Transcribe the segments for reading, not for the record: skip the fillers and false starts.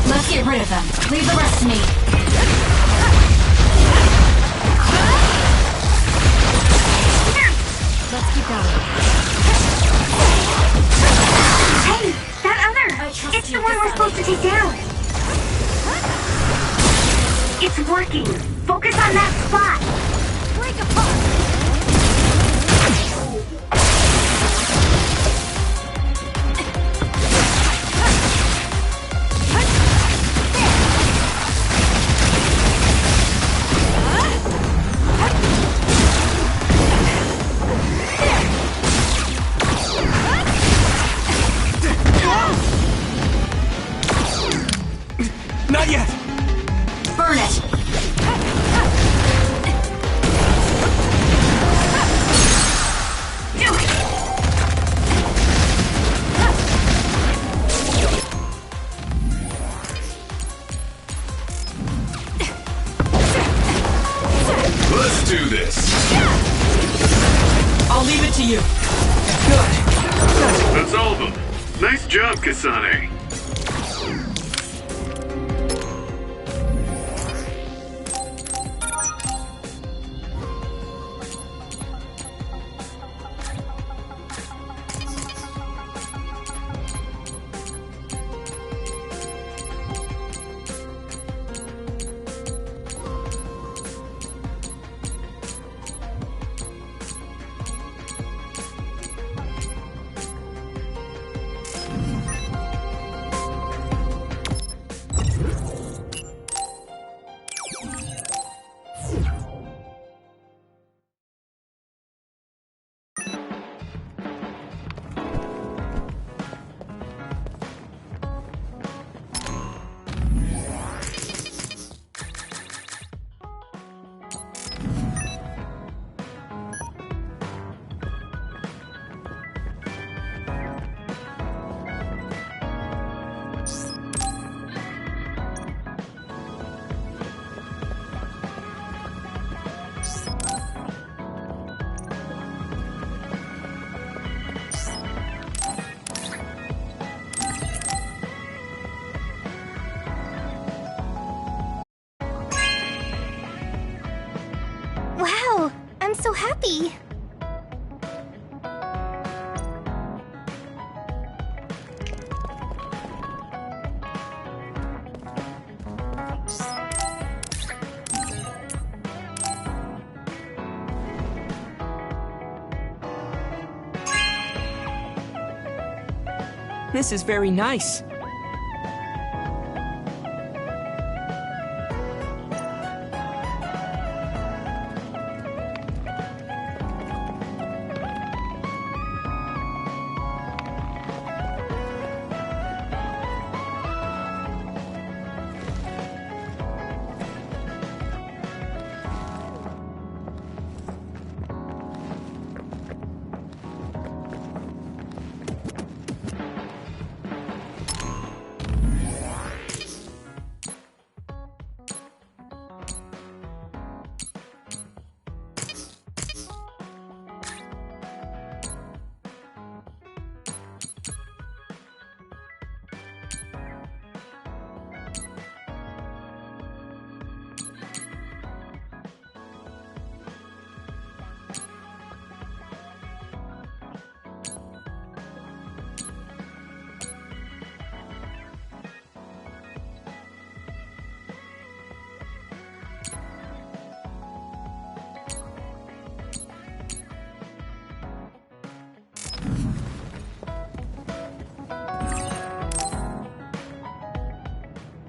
Let's get rid of them. Leave the rest to me. Let's keep going. Hey, that other! It's the one we're supposed to take down! It's working! Focus on that spot! Break apart! Not yet! Burn it! Do it! Let's do this. I'll leave it to you. That's all of them. Nice job, Kasane. Wow, I'm so happy! This is very nice.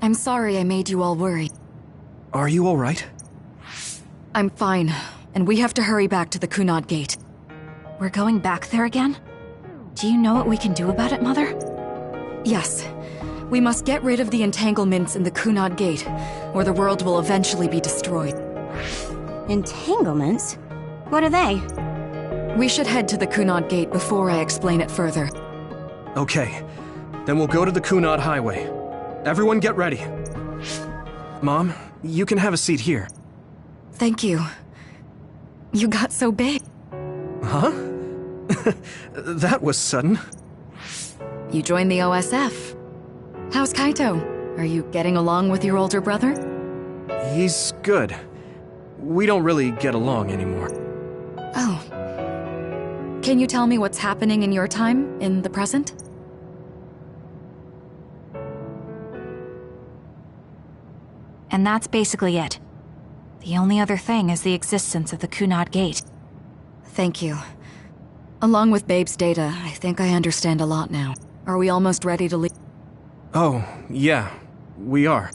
I'm sorry I made you all worry. Are you alright? I'm fine, and we have to hurry back to the Kunad Gate. We're going back there again? Do you know what we can do about it, Mother? Yes. We must get rid of the entanglements in the Kunad Gate, or the world will eventually be destroyed. Entanglements? What are they? We should head to the Kunad Gate before I explain it further. Okay. Then we'll go to the Kunad Highway. Everyone get ready. Mom, you can have a seat here. Thank you. You got so big. Huh? That was sudden. You joined the OSF. How's Kaito? Are you getting along with your older brother? He's good. We don't really get along anymore. Oh. Can you tell me what's happening in your time, in the present? And that's basically it. The only other thing is the existence of the Kunad Gate. Thank you. Along with Babe's data, I think I understand a lot now. Are we almost ready to leave? Oh, yeah, we are.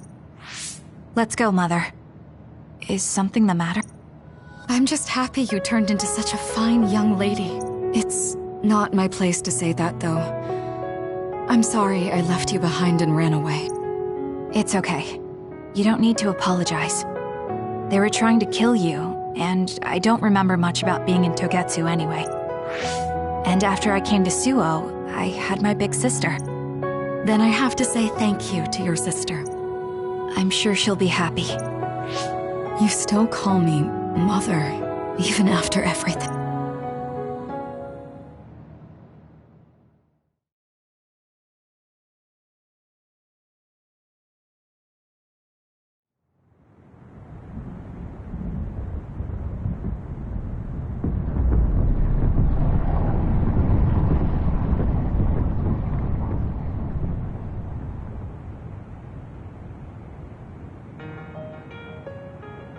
Let's go, Mother. Is something the matter? I'm just happy you turned into such a fine young lady. It's not my place to say that, though. I'm sorry I left you behind and ran away. It's okay. You don't need to apologize. They were trying to kill you, and I don't remember much about being in Togetsu anyway. And after I came to Suo, I had my big sister. Then I have to say thank you to your sister. I'm sure she'll be happy. You still call me Mother, even after everything.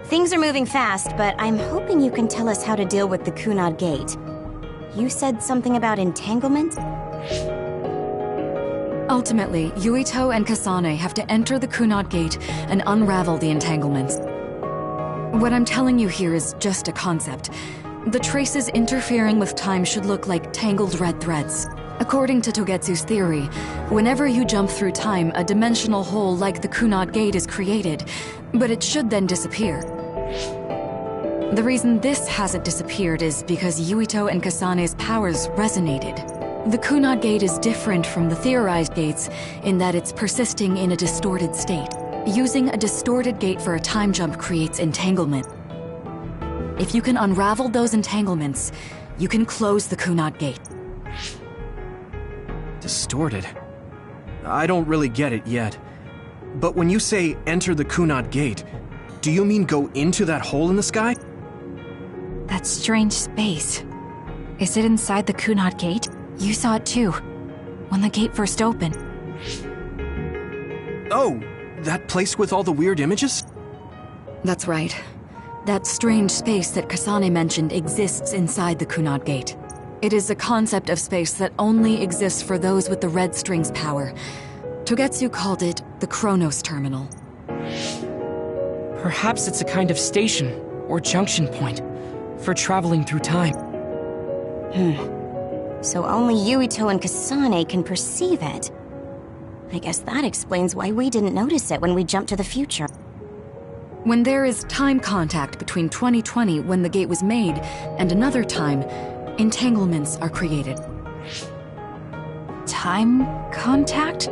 Things are moving fast, but I'm hoping you can tell us how to deal with the Kunad Gate. You said something about entanglement? Ultimately, Yuito and Kasane have to enter the Kunad Gate and unravel the entanglements. What I'm telling you here is just a concept. The traces interfering with time should look like tangled red threads. According to Togetsu's theory, whenever you jump through time, a dimensional hole like the Kunad Gate is created, but it should then disappear. The reason this hasn't disappeared is because Yuito and Kasane's powers resonated. The Kunad Gate is different from the theorized gates in that it's persisting in a distorted state. Using a distorted gate for a time jump creates entanglement. If you can unravel those entanglements, you can close the Kunad Gate. Distorted? I don't really get it yet. But when you say enter the Kunad Gate, do you mean go into that hole in the sky? That strange space. Is it inside the Kunad Gate? You saw it too, when the gate first opened. Oh, that place with all the weird images? That's right. That strange space that Kasane mentioned exists inside the Kunad Gate. It is a concept of space that only exists for those with the red string's power. Togetsu called it the Chronos Terminal. Perhaps it's a kind of station or junction point for traveling through time. So only Yuito and Kasane can perceive it. I guess that explains why we didn't notice it when we jumped to the future. When there is time contact between 2020, when the gate was made, and another time, entanglements are created. Time contact?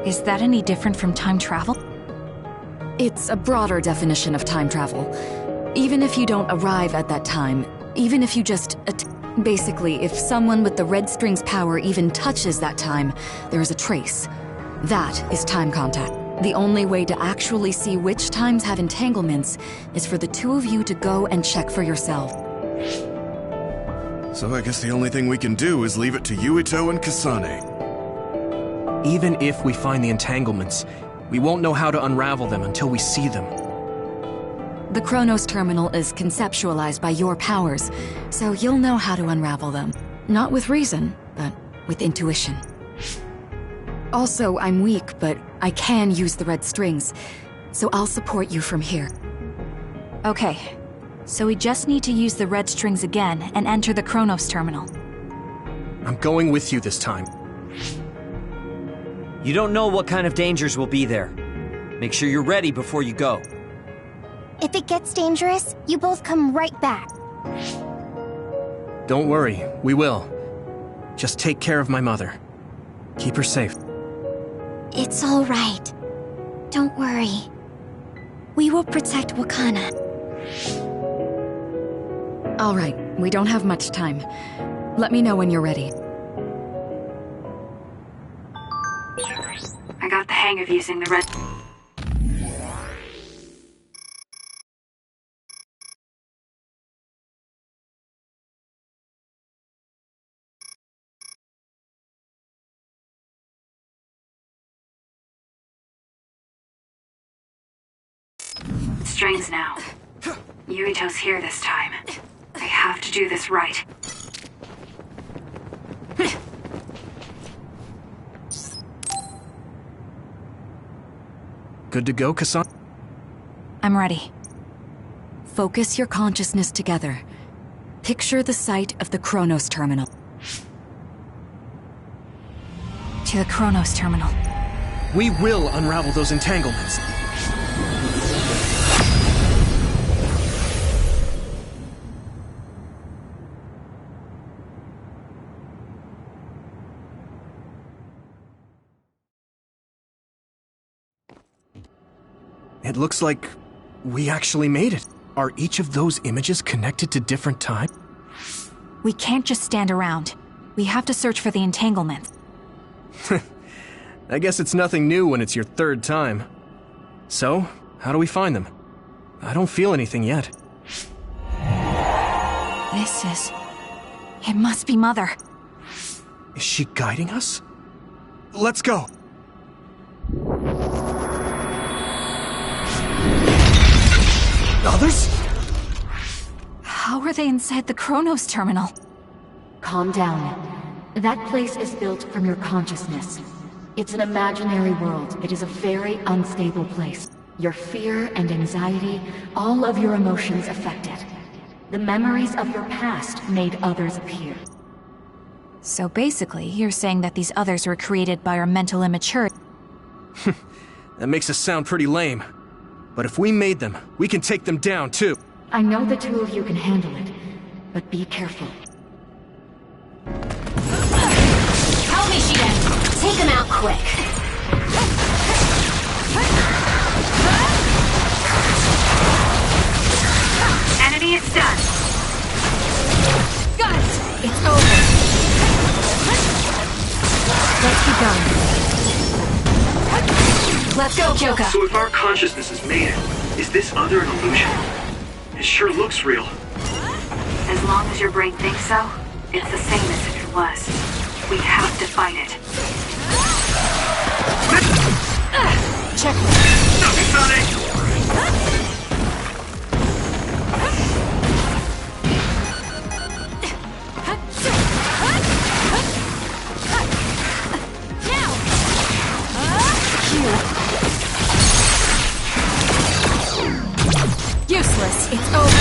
Is that any different from time travel? It's a broader definition of time travel. Even if you don't arrive at that time, even if you just... basically, if someone with the red string's power even touches that time, there is a trace. That is time contact. The only way to actually see which times have entanglements is for the two of you to go and check for yourself. So I guess the only thing we can do is leave it to Yuito and Kasane. Even if we find the entanglements, we won't know how to unravel them until we see them. The Chronos Terminal is conceptualized by your powers, so you'll know how to unravel them. Not with reason, but with intuition. Also, I'm weak, but I can use the red strings, so I'll support you from here. Okay, so we just need to use the red strings again and enter the Chronos Terminal. I'm going with you this time. You don't know what kind of dangers will be there. Make sure you're ready before you go. If it gets dangerous, you both come right back. Don't worry, we will. Just take care of my mother. Keep her safe. It's all right. Don't worry. We will protect Wakana. All right, we don't have much time. Let me know when you're ready. I got the hang of using the red... strings now. Yuito's here this time. I have to do this right. Good to go, Kasane? I'm ready. Focus your consciousness together. Picture the site of the Chronos Terminal. To the Chronos Terminal. We will unravel those entanglements. It looks like we actually made it. Are each of those images connected to different time? We can't just stand around. We have to search for the entanglement. I guess it's nothing new when it's your third time. So, how do we find them? I don't feel anything yet. This is... It must be Mother. Is she guiding us? Let's go! Others? How are they inside the Chronos Terminal? Calm down. That place is built from your consciousness. It's an imaginary world. It is a very unstable place. Your fear and anxiety, all of your emotions affected. The memories of your past made others appear. So basically, you're saying that these others were created by our mental immaturity. That makes us sound pretty lame. But if we made them, we can take them down, too. I know the two of you can handle it, but be careful. Help me, Shiden! Take him out quick! Enemy is done. Got it! It's over! Let's keep going. Let's go, Kyoka! So if our consciousness is made it, is this other an illusion? It sure looks real. As long as your brain thinks so, it's the same as if it was. We have to fight it. Check. Stop it, Sonic! Useless. It's over.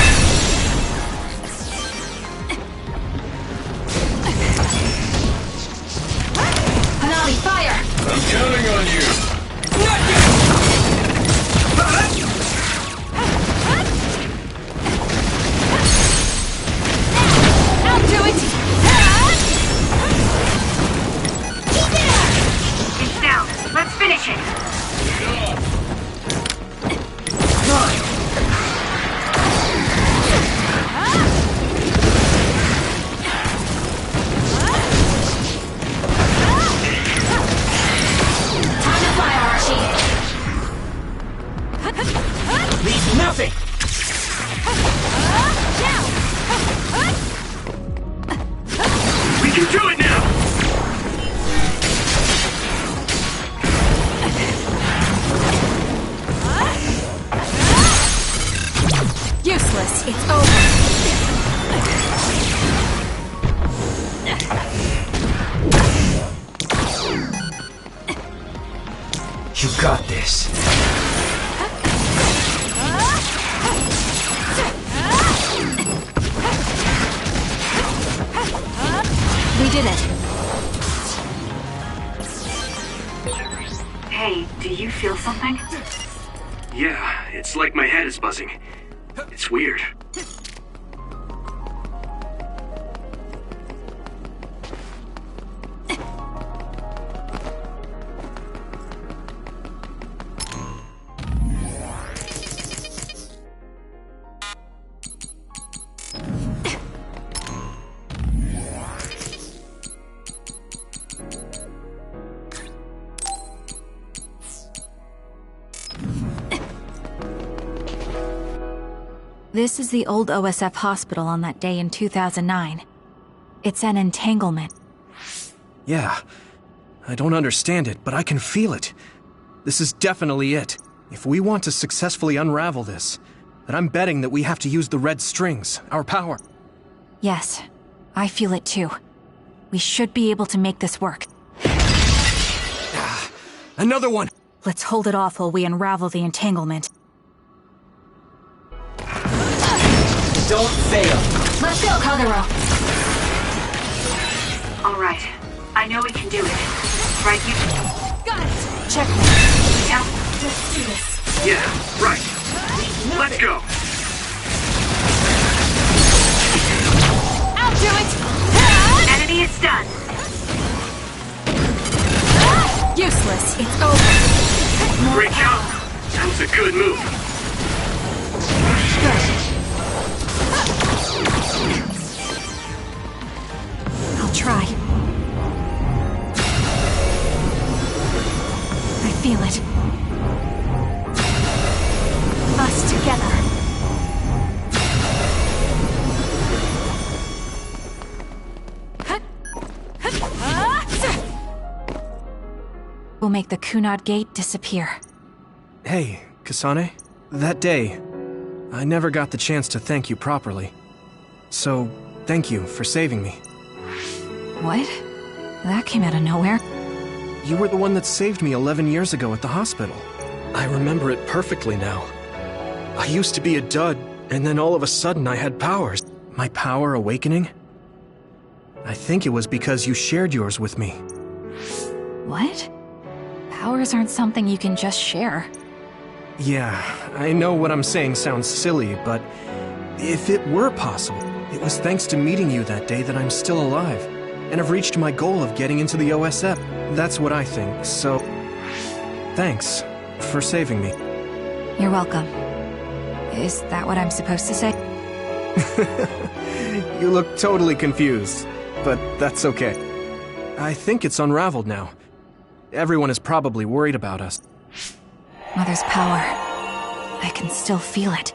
Hanami, fire! I'm counting on you! I'll do it! It's down. Let's finish it. Nothing! We can do it now! Useless. It's over. You got this. We did it. Hey, do you feel something? Yeah, it's like my head is buzzing. It's weird. This is the old OSF hospital on that day in 2009. It's an entanglement. Yeah. I don't understand it, but I can feel it. This is definitely it. If we want to successfully unravel this, then I'm betting that we have to use the red strings, our power. Yes, I feel it too. We should be able to make this work. Another one! Let's hold it off while we unravel the entanglement. Don't fail. Let's go, Kagero. All right. I know we can do it. Right, you? Got it! Checkmate. Yeah. Let's do this. Yeah, right. Let's go. I'll do it! Enemy is done. Useless. It's over. Great job. That was a good move. I'll try. I feel it. Us together. We'll make the Kunad Gate disappear. Hey, Kasane. That day, I never got the chance to thank you properly. So, thank you for saving me. What? That came out of nowhere. You were the one that saved me 11 years ago at the hospital. I remember it perfectly now. I used to be a dud, and then all of a sudden I had powers. My power awakening? I think it was because you shared yours with me. What? Powers aren't something you can just share. Yeah, I know what I'm saying sounds silly, but if it were possible, it was thanks to meeting you that day that I'm still alive, and have reached my goal of getting into the OSF. That's what I think, so thanks for saving me. You're welcome. Is that what I'm supposed to say? You look totally confused, but that's okay. I think it's unraveled now. Everyone is probably worried about us. Mother's power. I can still feel it.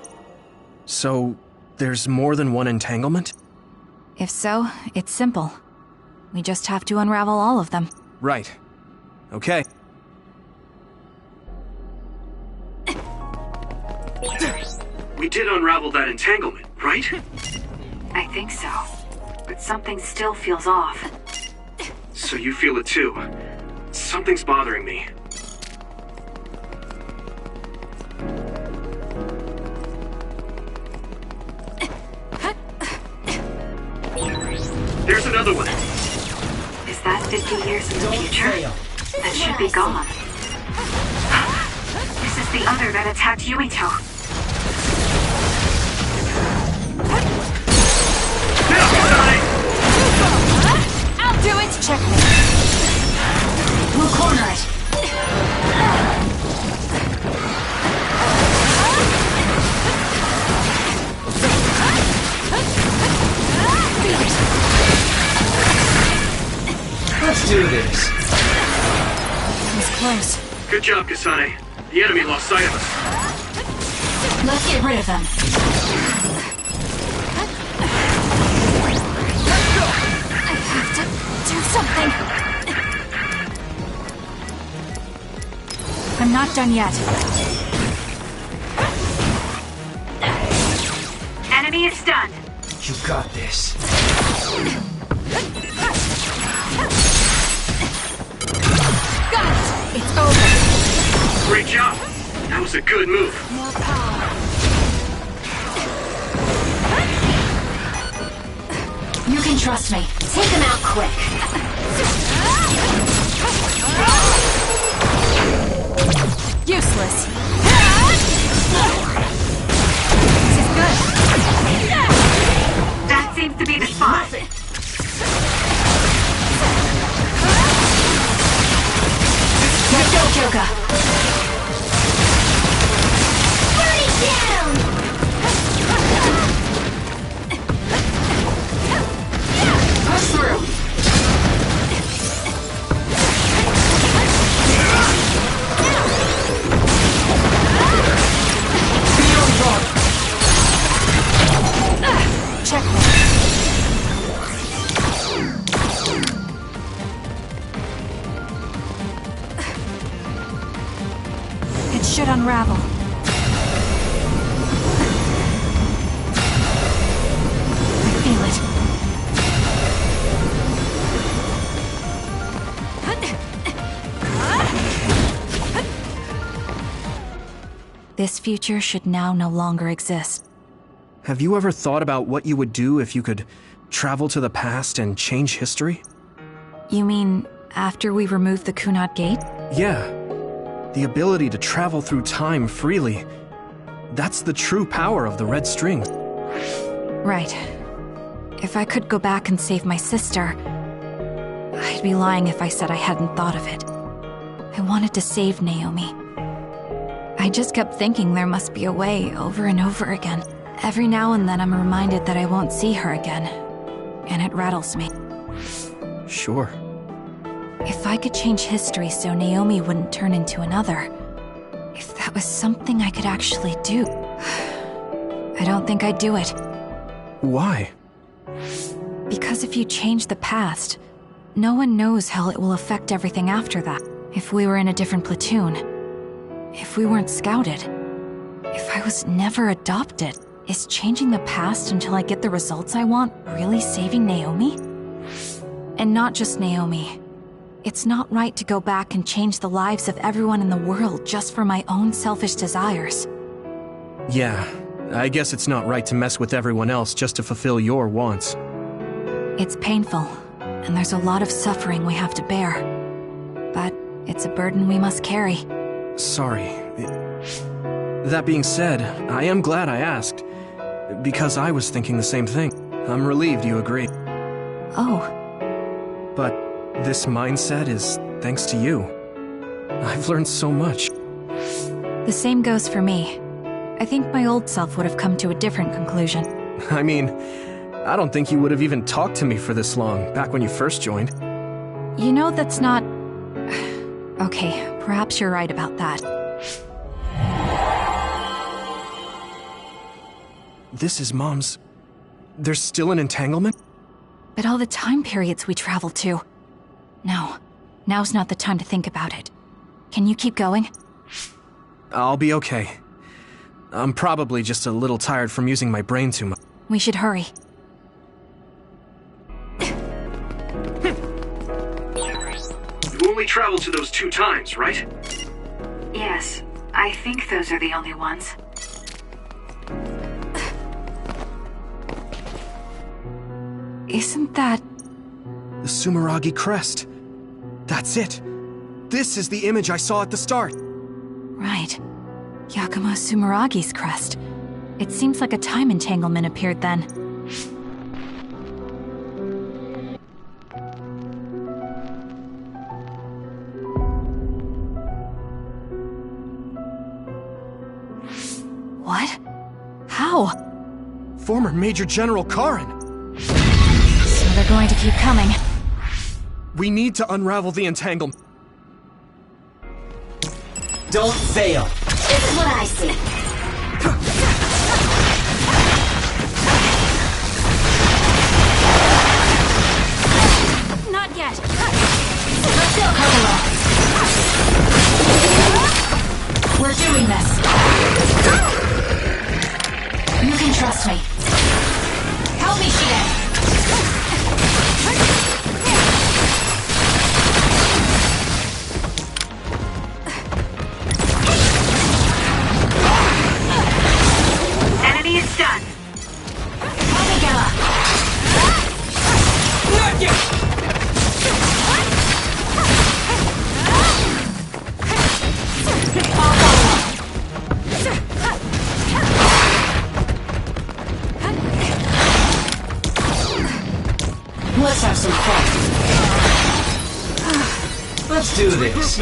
So, there's more than one entanglement? If so, it's simple. We just have to unravel all of them. Right. Okay. We did unravel that entanglement, right? I think so. But something still feels off. So you feel it too. Something's bothering me. There's another one. Is that 50 years in the future? That should be gone. This is the other that attacked Yuito. I'll do it! Checkmate. We'll corner it. Let's do this. That was close. Good job, Kasane. The enemy lost sight of us. Let's get rid of them. I have to do something. I'm not done yet. Enemy is stunned. You got this. Got it! It's over. Great job. That was a good move. More power. You can trust me. Take them out quick. Useless. This is good. That seems to be the spot. Let's go, Kyoka. Burn it down! Push through. should unravel. I feel it. This future should now no longer exist. Have you ever thought about what you would do if you could travel to the past and change history? You mean after we remove the Kunad Gate? Yeah. The ability to travel through time freely. That's the true power of the red string. Right. If I could go back and save my sister, I'd be lying if I said I hadn't thought of it. I wanted to save Naomi. I just kept thinking there must be a way over and over again. Every now and then I'm reminded that I won't see her again, and it rattles me. Sure. If I could change history so Naomi wouldn't turn into another, if that was something I could actually do, I don't think I'd do it. Why? Because if you change the past, no one knows how it will affect everything after that. If we were in a different platoon, if we weren't scouted, if I was never adopted, is changing the past until I get the results I want really saving Naomi? And not just Naomi. It's not right to go back and change the lives of everyone in the world just for my own selfish desires. Yeah, I guess it's not right to mess with everyone else just to fulfill your wants. It's painful, and there's a lot of suffering we have to bear. But it's a burden we must carry. Sorry. That being said, I am glad I asked, because I was thinking the same thing. I'm relieved you agree. Oh. But this mindset is thanks to you. I've learned so much. The same goes for me. I think my old self would have come to a different conclusion. I mean, I don't think you would have even talked to me for this long, back when you first joined. You know that's not... Okay, perhaps you're right about that. This is Mom's... There's still an entanglement? But all the time periods we travel to... No, now's not the time to think about it. Can you keep going? I'll be okay. I'm probably just a little tired from using my brain too much. We should hurry. You only traveled to those 2 times, right? Yes, I think those are the only ones. Isn't that... The Sumeragi crest. That's it. This is the image I saw at the start. Right. Yakumo Sumeragi's crest. It seems like a time entanglement appeared then. What? How? Former Major General Karin. So they're going to keep coming. We need to unravel the entanglement. Don't fail. This is what I see. Not yet. Let's go, Hahaha. We're doing this. You can trust me. Help me, Shiden. Enemy is done. Let's have some fun. Let's do this.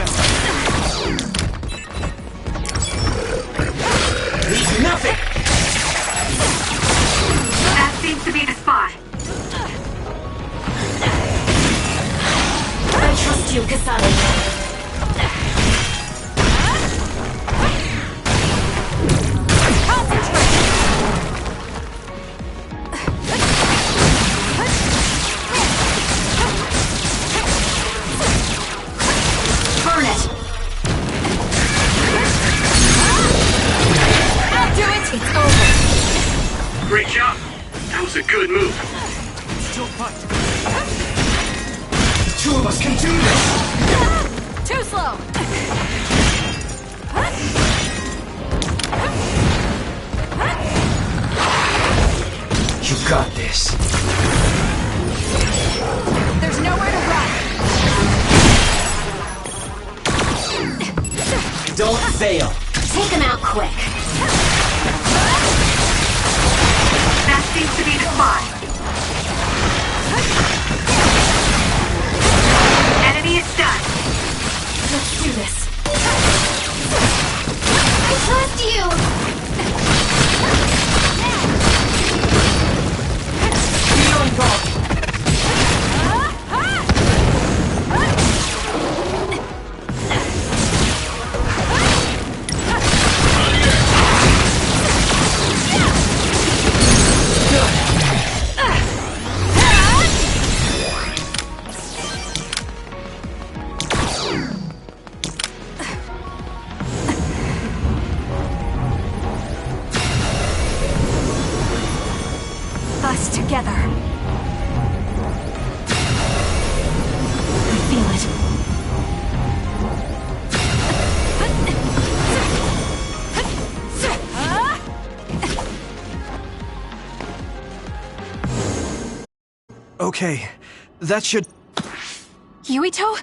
Leave nothing. That seems to be the spot. I trust you, Kasane. Burn it! was a good move. Still fight. The two of us can do this! Too slow! You got this. There's nowhere to run! Don't fail! Take him out quick. That seems to be the spot. Enemy is done. Let's do this. I trust you! Be on guard! Us together. I feel it. Okay, that should... Yuito?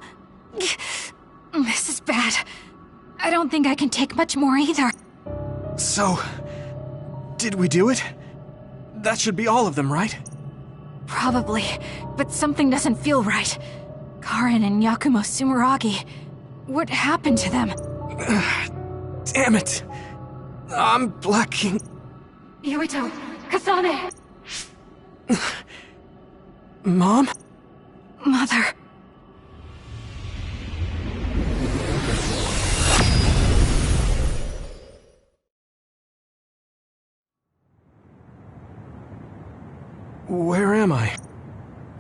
This is bad. I don't think I can take much more either. So... did we do it? That should be all of them, right? Probably, but something doesn't feel right. Karin and Yakumo Sumeragi. What happened to them? Damn it! I'm blacking... Yuito! Kasane! Mom? Mother. Where am I?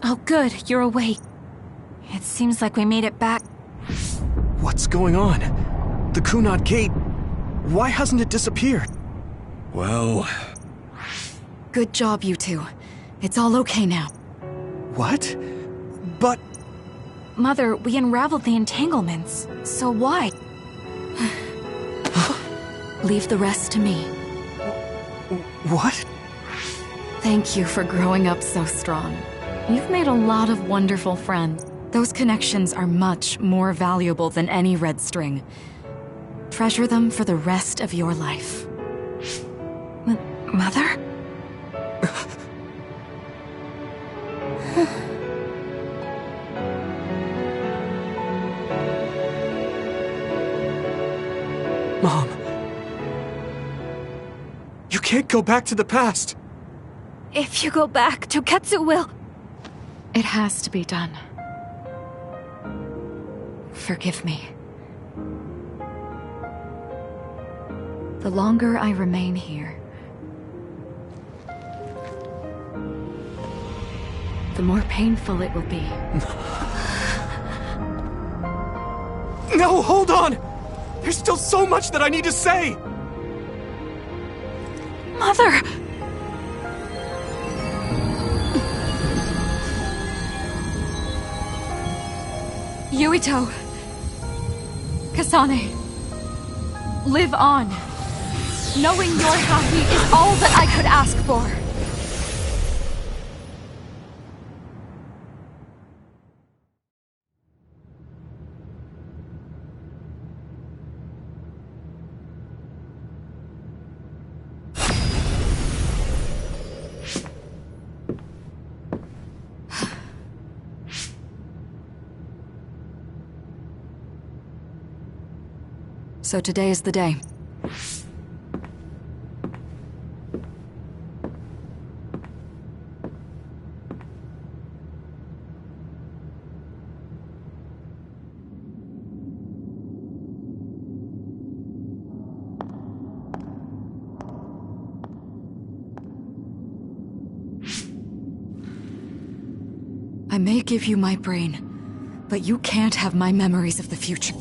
Oh good, you're awake. It seems like we made it back. What's going on? The Kunad Gate... why hasn't it disappeared? Well... Good job, you two. It's all okay now. What? But... Mother, we unraveled the entanglements. So why? Leave the rest to me. what? Thank you for growing up so strong. You've made a lot of wonderful friends. Those connections are much more valuable than any red string. Treasure them for the rest of your life. Mother? Mom. You can't go back to the past. If you go back, Toketsu will... It has to be done. Forgive me. The longer I remain here, the more painful it will be. No, hold on! There's still so much that I need to say! Mother! Yuito. Kasane. Live on. Knowing you're happy is all that I could ask for. So today is the day. I may give you my brain, but you can't have my memories of the future.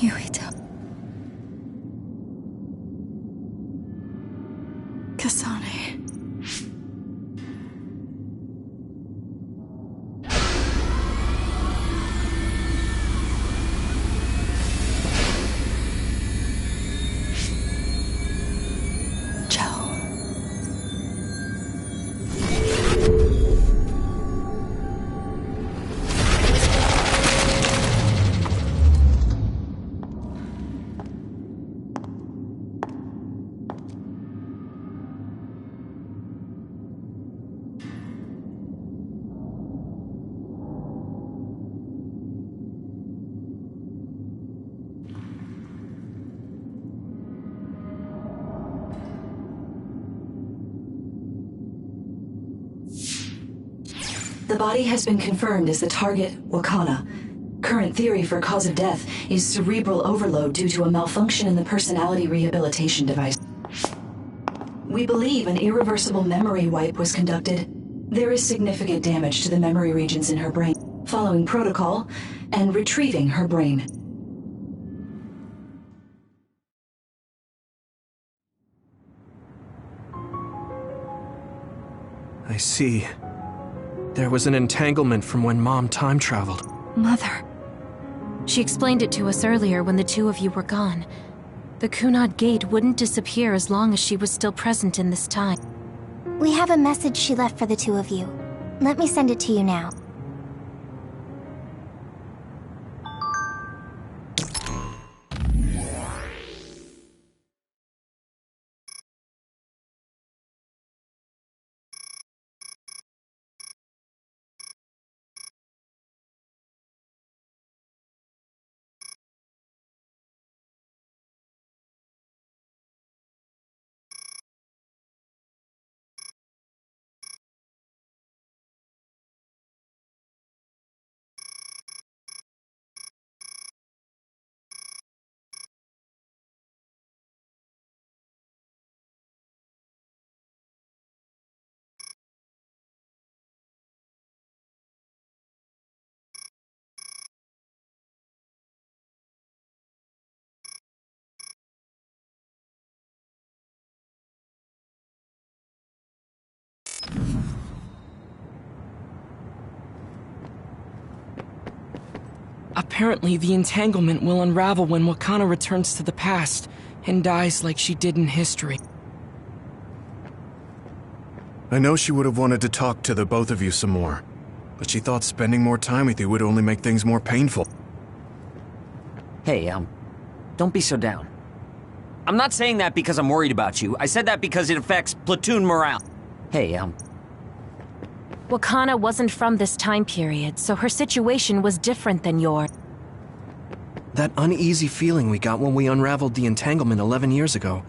Yuito. Kasane. The body has been confirmed as the target, Wakana. Current theory for cause of death is cerebral overload due to a malfunction in the personality rehabilitation device. We believe an irreversible memory wipe was conducted. There is significant damage to the memory regions in her brain, following protocol and retrieving her brain. I see. There was an entanglement from when Mom time traveled. Mother. She explained it to us earlier when the two of you were gone. The Kunad Gate wouldn't disappear as long as she was still present in this time. We have a message she left for the two of you. Let me send it to you now. Apparently, the entanglement will unravel when Wakana returns to the past and dies like she did in history. I know she would have wanted to talk to the both of you some more, but she thought spending more time with you would only make things more painful. Hey, don't be so down. I'm not saying that because I'm worried about you. I said that because it affects platoon morale. Hey, Wakana wasn't from this time period, so her situation was different than yours. That uneasy feeling we got when we unraveled the entanglement 11 years ago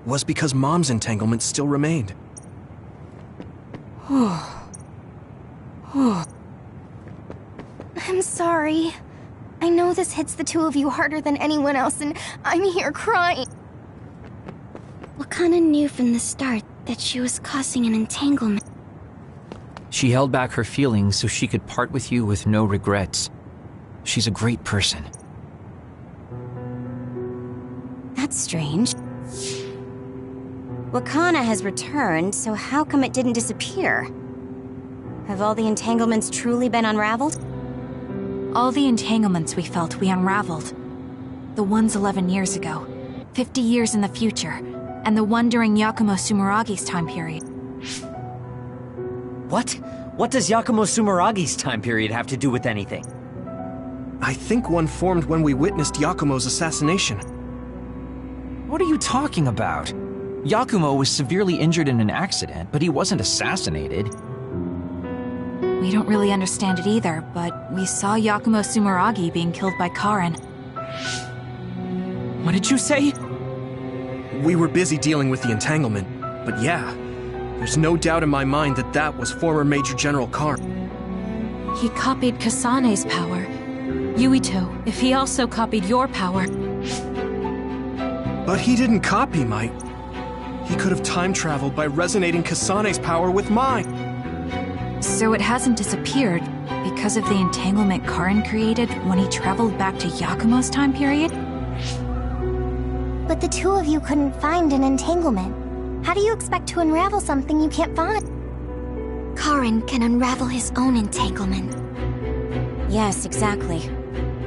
was because Mom's entanglement still remained. I'm sorry. I know this hits the two of you harder than anyone else, and I'm here crying. Wakana knew from the start that she was causing an entanglement. She held back her feelings so she could part with you with no regrets. She's a great person. That's strange. Wakana has returned, so how come it didn't disappear? Have all the entanglements truly been unraveled? All the entanglements we felt we unraveled. The ones 11 years ago, 50 years in the future, and the one during Yakumo Sumeragi's time period. What? What does Yakumo Sumeragi's time period have to do with anything? I think one formed when we witnessed Yakumo's assassination. What are you talking about? Yakumo was severely injured in an accident, but he wasn't assassinated. We don't really understand it either, but we saw Yakumo Sumeragi being killed by Karen. What did you say? We were busy dealing with the entanglement, but yeah, there's no doubt in my mind that that was former Major General Karen. He copied Kasane's power. Yuito, if he also copied your power. But he didn't copy my... He could have time traveled by resonating Kasane's power with mine. So it hasn't disappeared because of the entanglement Karin created when he traveled back to Yakumo's time period? But the two of you couldn't find an entanglement. How do you expect to unravel something you can't find? Karin can unravel his own entanglement. Yes, exactly.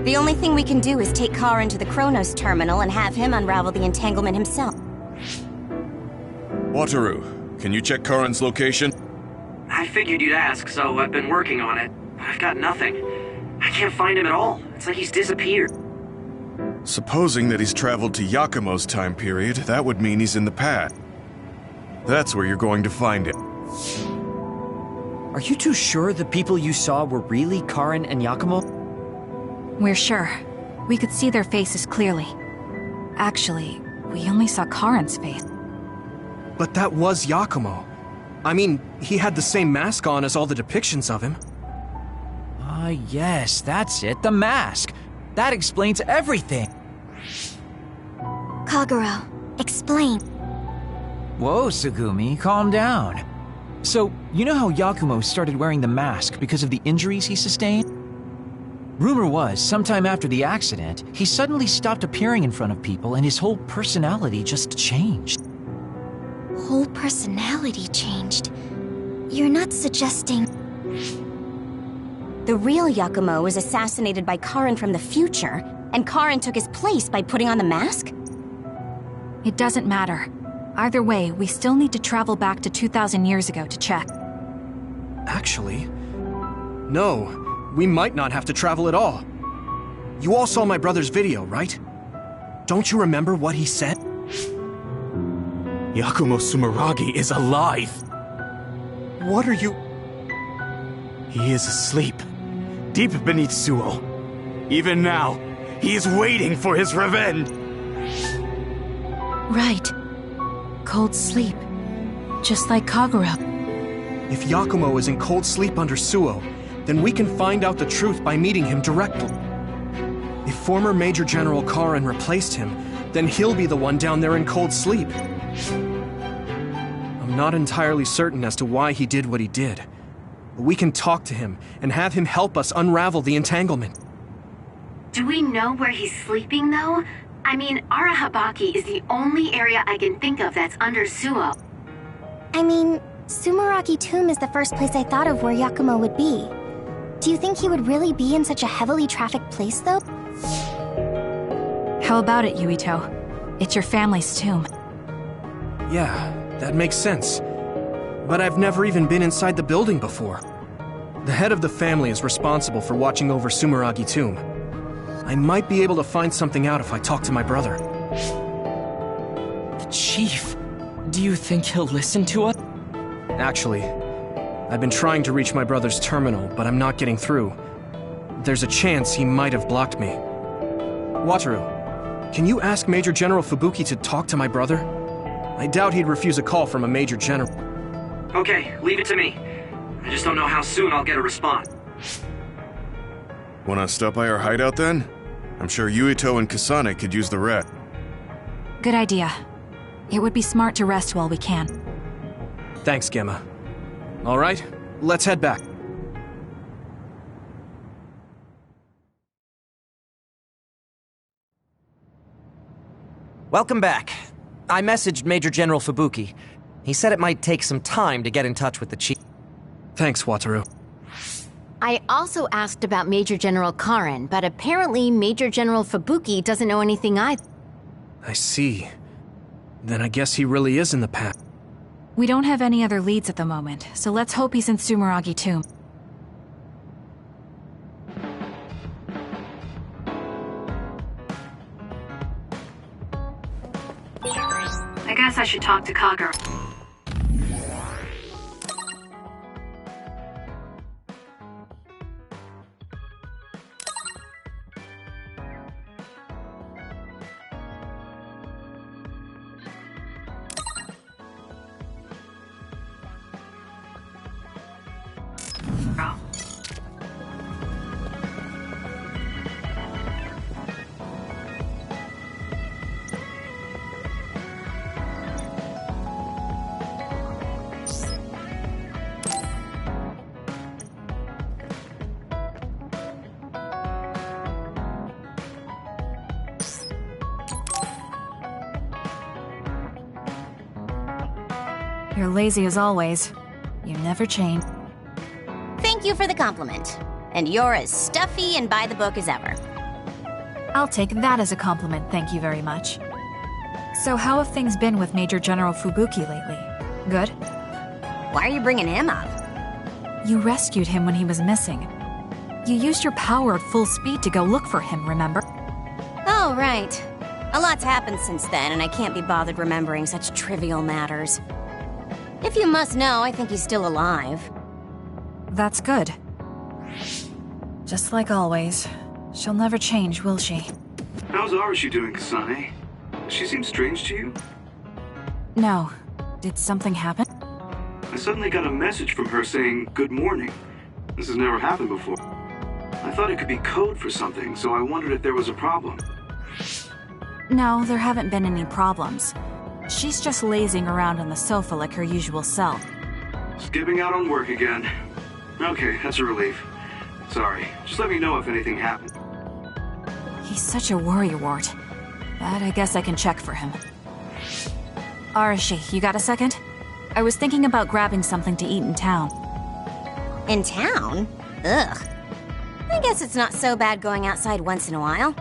The only thing we can do is take Karin to the Chronos terminal and have him unravel the entanglement himself. Wataru, can you check Karin's location? I figured you'd ask, so I've been working on it. But I've got nothing. I can't find him at all. It's like he's disappeared. Supposing that he's traveled to Yakumo's time period, that would mean he's in the past. That's where you're going to find him. Are you too sure the people you saw were really Karin and Yakumo? We're sure. We could see their faces clearly. Actually, we only saw Karin's face. But that was Yakumo. I mean, he had the same mask on as all the depictions of him. Ah, yes, that's it, the mask. That explains everything. Kagero, explain. Whoa, Tsugumi, calm down. So, you know how Yakumo started wearing the mask because of the injuries he sustained? Rumor was, sometime after the accident, he suddenly stopped appearing in front of people and his whole personality just changed. Whole personality changed? You're not suggesting... The real Yakumo was assassinated by Karin from the future, and Karin took his place by putting on the mask? It doesn't matter. Either way, we still need to travel back to 2,000 years ago to check. Actually, no. We might not have to travel at all. You all saw my brother's video, right? Don't you remember what he said? Yakumo Sumeragi is alive! What are you... He is asleep, deep beneath Suo. Even now, he is waiting for his revenge! Right. Cold sleep. Just like Kagero. If Yakumo is in cold sleep under Suo, then we can find out the truth by meeting him directly. If former Major General Karin replaced him, then he'll be the one down there in cold sleep. I'm not entirely certain as to why he did what he did. But we can talk to him and have him help us unravel the entanglement. Do we know where he's sleeping, though? I mean, Arahabaki is the only area I can think of that's under Suo. I mean, Sumeragi Tomb is the first place I thought of where Yakumo would be. Do you think he would really be in such a heavily trafficked place, though? How about it, Yuito? It's your family's tomb. Yeah, that makes sense. But I've never even been inside the building before. The head of the family is responsible for watching over Sumeragi Tomb. I might be able to find something out if I talk to my brother. The chief. Do you think he'll listen to us? Actually, I've been trying to reach my brother's terminal, but I'm not getting through. There's a chance he might have blocked me. Wataru, can you ask Major General Fubuki to talk to my brother? I doubt he'd refuse a call from a Major General. Okay, leave it to me. I just don't know how soon I'll get a response. Wanna stop by our hideout then? I'm sure Yuito and Kasane could use the rest. Good idea. It would be smart to rest while we can. Thanks, Gemma. All right, let's head back. Welcome back. I messaged Major General Fubuki. He said it might take some time to get in touch with the chief. Thanks, Wataru. I also asked about Major General Karin, but apparently Major General Fubuki doesn't know anything either. I see. Then I guess he really is in the past. We don't have any other leads at the moment, so let's hope he's in Sumeragi Tomb. I guess I should talk to Kagero. You're lazy as always. You never change. Thank you for the compliment. And you're as stuffy and by the book as ever. I'll take that as a compliment, thank you very much. So how have things been with Major General Fubuki lately? Good? Why are you bringing him up? You rescued him when he was missing. You used your power at full speed to go look for him, remember? Oh, right. A lot's happened since then, and I can't be bothered remembering such trivial matters. If you must know, I think he's still alive. That's good. Just like always. She'll never change, will she? How's Arashi doing, Kasane? She seems strange to you? No. Did something happen? I suddenly got a message from her saying, "Good morning." This has never happened before. I thought it could be code for something, so I wondered if there was a problem. No, there haven't been any problems. She's just lazing around on the sofa like her usual self. Skipping out on work again. Okay, that's a relief. Sorry, just let me know if anything happened. He's such a worrywart. But I guess I can check for him. Arashi, you got a second? I was thinking about grabbing something to eat in town. In town? Ugh. I guess it's not so bad going outside once in a while.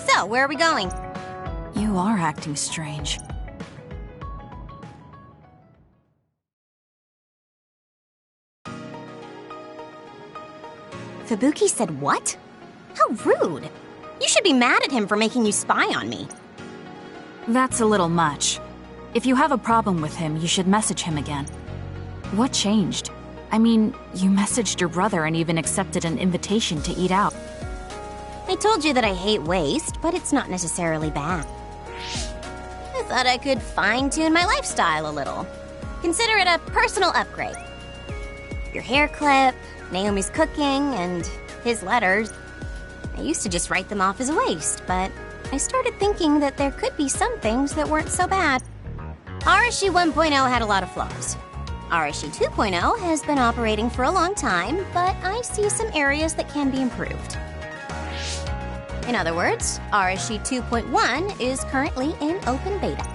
So, where are we going? You are acting strange. Fubuki said what? How rude. You should be mad at him for making you spy on me. That's a little much. If you have a problem with him, you should message him again. What changed? I mean, you messaged your brother and even accepted an invitation to eat out. I told you that I hate waste, but it's not necessarily bad. I thought I could fine-tune my lifestyle a little. Consider it a personal upgrade. Your hair clip, Naomi's cooking, and his letters. I used to just write them off as a waste, but I started thinking that there could be some things that weren't so bad. Arashi 1.0 had a lot of flaws. Arashi 2.0 has been operating for a long time, but I see some areas that can be improved. In other words, Arashi 2.1 is currently in open beta.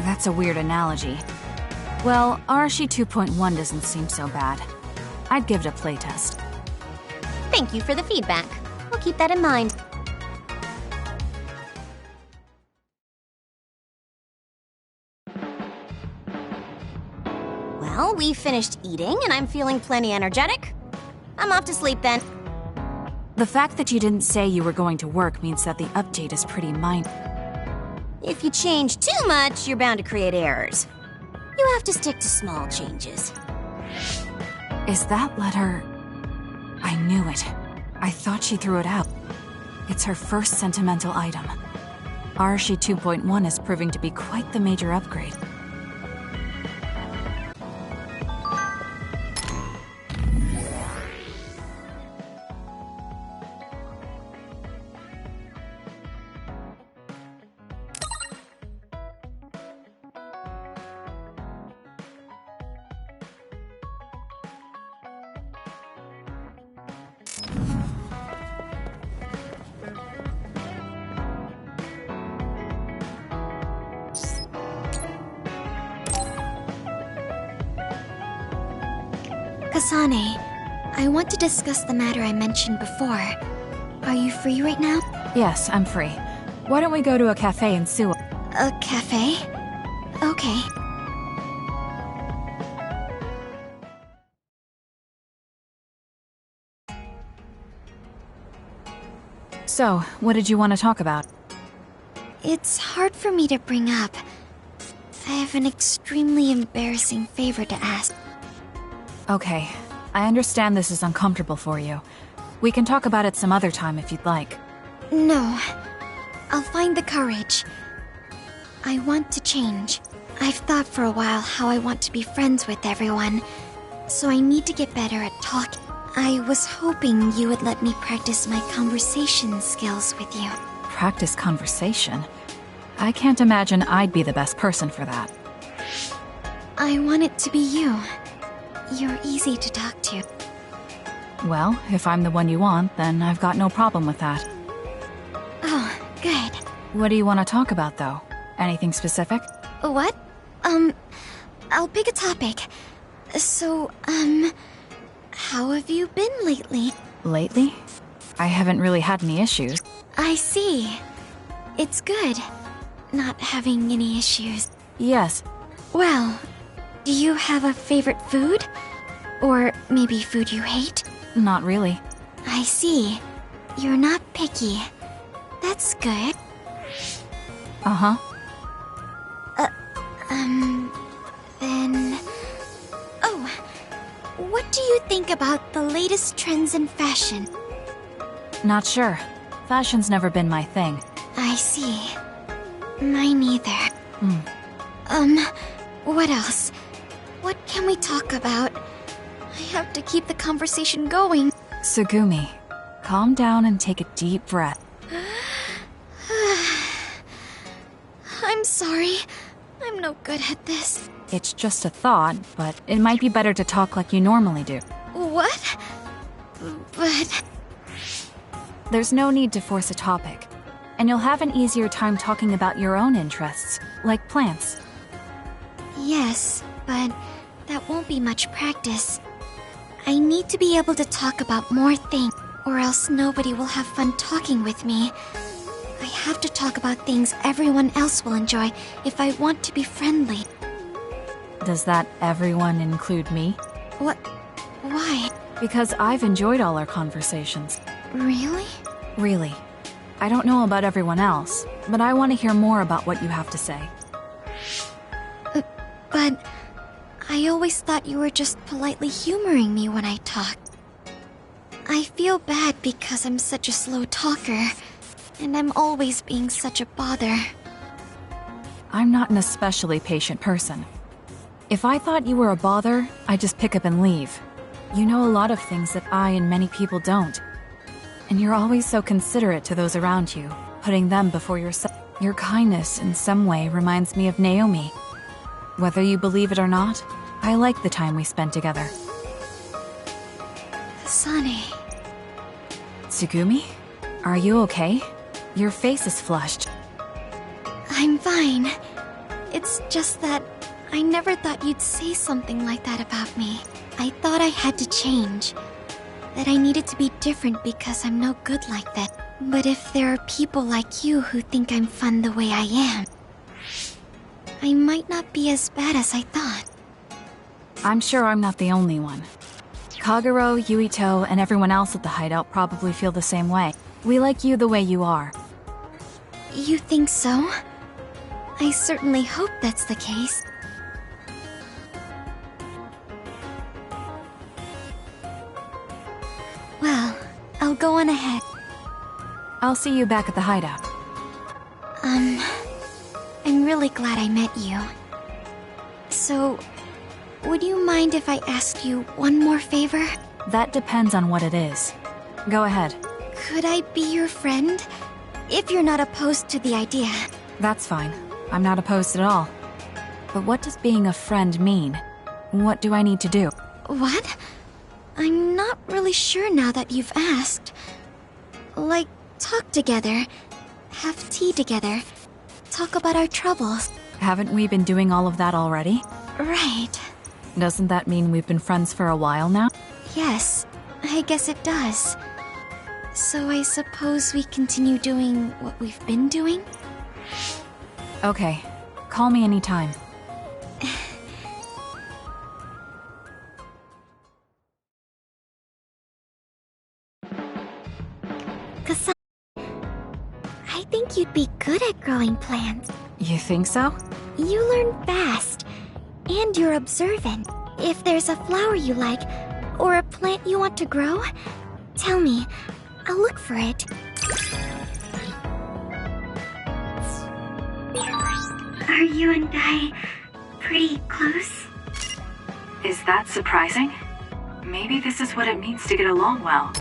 That's a weird analogy. Well, Arashi 2.1 doesn't seem so bad. I'd give it a playtest. Thank you for the feedback. We'll keep that in mind. Well, we finished eating and I'm feeling plenty energetic. I'm off to sleep then. The fact that you didn't say you were going to work means that the update is pretty minor. If you change too much, you're bound to create errors. You have to stick to small changes. Is that letter... I knew it. I thought she threw it out. It's her first sentimental item. Arashi 2.1 is proving to be quite the major upgrade. Kasane, I want to discuss the matter I mentioned before. Are you free right now? Yes, I'm free. Why don't we go to a cafe in Suo? A cafe? Okay. So, what did you want to talk about? It's hard for me to bring up. I have an extremely embarrassing favor to ask. Okay, I understand this is uncomfortable for you. We can talk about it some other time if you'd like. No. I'll find the courage. I want to change. I've thought for a while how I want to be friends with everyone, so I need to get better at talking. I was hoping you would let me practice my conversation skills with you. Practice conversation? I can't imagine I'd be the best person for that. I want it to be you. You're easy to talk to. Well, if I'm the one you want, then I've got no problem with that. Oh, good. What do you want to talk about, though? Anything specific? What? I'll pick a topic. So, how have you been lately? Lately? I haven't really had any issues. I see. It's good, not having any issues. Yes. Well, do you have a favorite food? Or maybe food you hate? Not really. I see. You're not picky. That's good. Uh-huh. Then... Oh, what do you think about the latest trends in fashion? Not sure. Fashion's never been my thing. I see. Mine either. What else? What can we talk about? I have to keep the conversation going. Tsugumi, calm down and take a deep breath. I'm sorry. I'm no good at this. It's just a thought, but it might be better to talk like you normally do. What? But... There's no need to force a topic. And you'll have an easier time talking about your own interests, like plants. Yes, but that won't be much practice. I need to be able to talk about more things, or else nobody will have fun talking with me. I have to talk about things everyone else will enjoy if I want to be friendly. Does that everyone include me? What? Why? Because I've enjoyed all our conversations. Really? Really. I don't know about everyone else, but I want to hear more about what you have to say. But I always thought you were just politely humoring me when I talk. I feel bad because I'm such a slow talker, and I'm always being such a bother. I'm not an especially patient person. If I thought you were a bother, I'd just pick up and leave. You know a lot of things that I and many people don't. And you're always so considerate to those around you, putting them before yourself. Your kindness in some way reminds me of Naomi. Whether you believe it or not, I like the time we spent together. Sunny. Tsugumi? Are you okay? Your face is flushed. I'm fine. It's just that I never thought you'd say something like that about me. I thought I had to change. That I needed to be different because I'm no good like that. But if there are people like you who think I'm fun the way I am, I might not be as bad as I thought. I'm sure I'm not the only one. Kagero, Yuito, and everyone else at the hideout probably feel the same way. We like you the way you are. You think so? I certainly hope that's the case. Well, I'll go on ahead. I'll see you back at the hideout. I'm really glad I met you. So, would you mind if I asked you one more favor? That depends on what it is. Go ahead. Could I be your friend? If you're not opposed to the idea. That's fine. I'm not opposed at all. But what does being a friend mean? What do I need to do? What? I'm not really sure now that you've asked. Like, talk together, have tea together, talk about our troubles. Haven't we been doing all of that already? Right. Doesn't that mean we've been friends for a while now? Yes, I guess it does. So I suppose we continue doing what we've been doing? Okay. Call me anytime. I think you'd be good at growing plants. You think so? You learn fast, and you're observant. If there's a flower you like, or a plant you want to grow, tell me. I'll look for it. Are you and I pretty close? Is that surprising? Maybe this is what it means to get along well.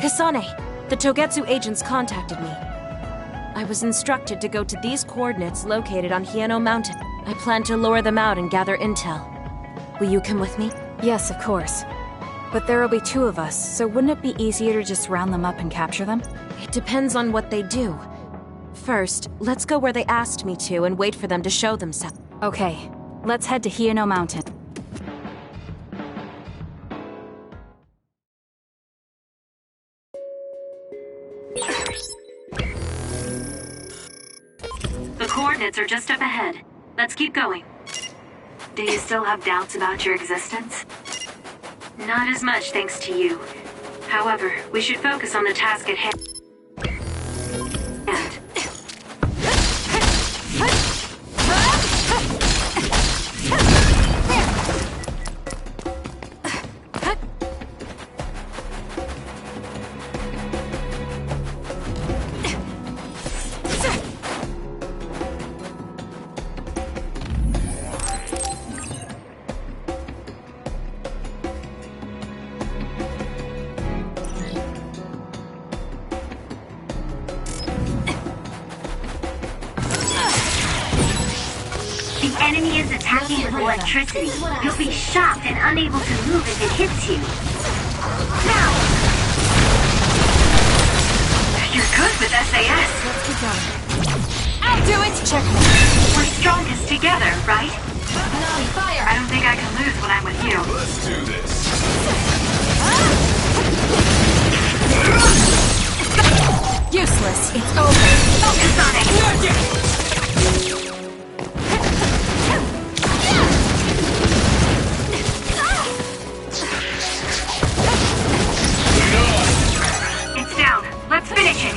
Kasane, the Togetsu agents contacted me. I was instructed to go to these coordinates located on Hieno Mountain. I plan to lure them out and gather intel. Will you come with me? Yes, of course. But there will be 2 of us, so wouldn't it be easier to just round them up and capture them? It depends on what they do. First, let's go where they asked me to and wait for them to show themselves. Okay, let's head to Hieno Mountain. The coordinates are just up ahead. Let's keep going. Do you still have doubts about your existence? Not as much thanks to you. However, we should focus on the task at hand. The enemy is attacking with electricity. You'll be shocked and unable to move if it hits you. Now! You're good with SAS. Let's keep going. I'll do it! Checkmate. We're strongest together, right? Fire! I don't think I can lose when I'm with you. Let's do this. Useless. It's over. Focus on it! It's down. Let's finish it.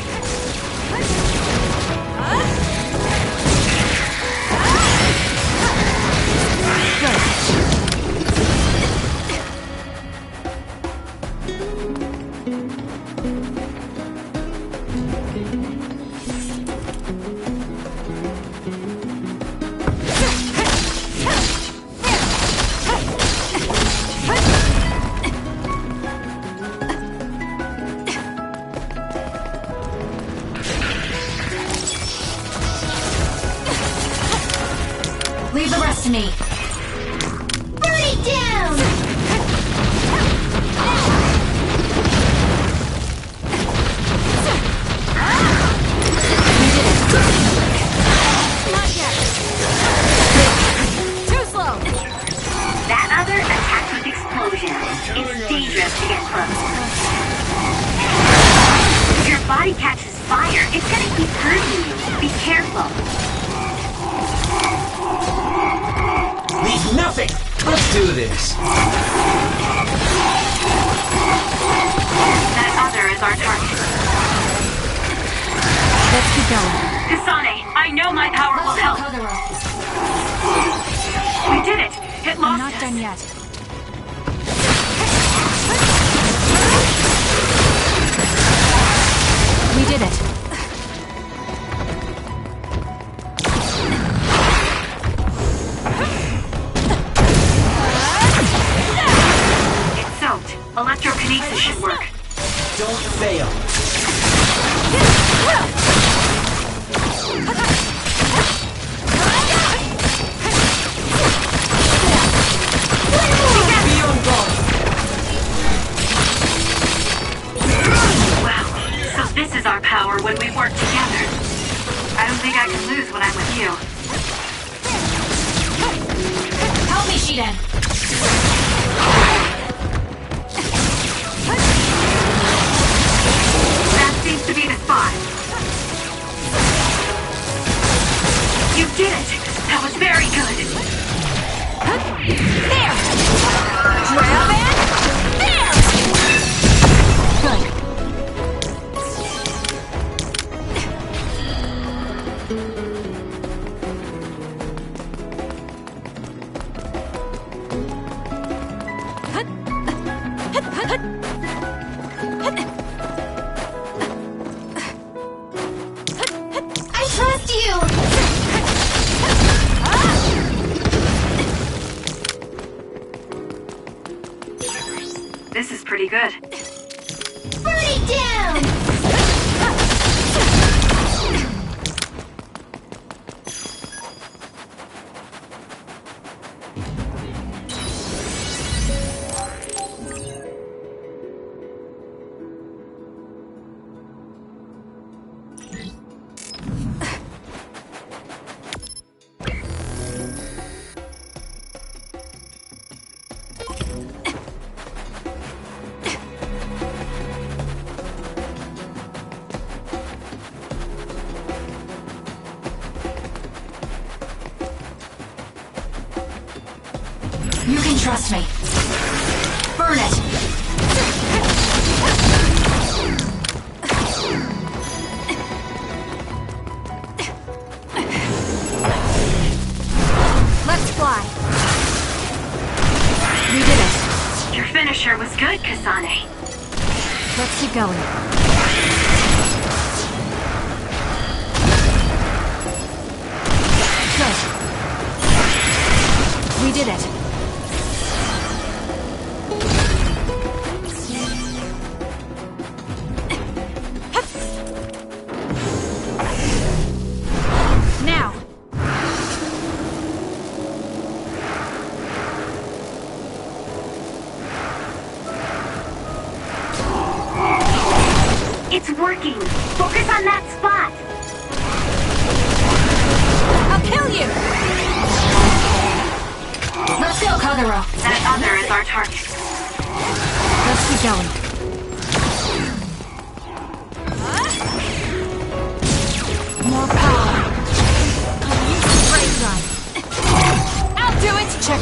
Leave the rest to me. Burn it down! Not yet. Too slow. That other attacks with explosion. It's dangerous to get close. If your body catches fire, it's gonna keep hurting you. Be careful. Leave nothing! Let's do this! That other is our target. Let's keep going. Kasane, I know my power will help. We did it. It lost I'm not us. done yet. We did it. It's soaked. Electrokinesis should work. Don't fail. Be on guard. Wow. So this is our power when we work together. I don't think I can lose when I'm with you. Help me, Shiden. That seems to be the spot. You did it! That was very good! There! Grab it! There! I trust you! pretty good. Burn it down! You can trust me. Burn it! Let's fly. We did it. Your finisher was good, Kasane. Let's keep going. Good. We did it. Now. It's working. Focus on that spot. I'll kill you. Let's go, Kagero. That other is our target. Let's keep going. More power. I'll use the brake gun. I'll do it. Check.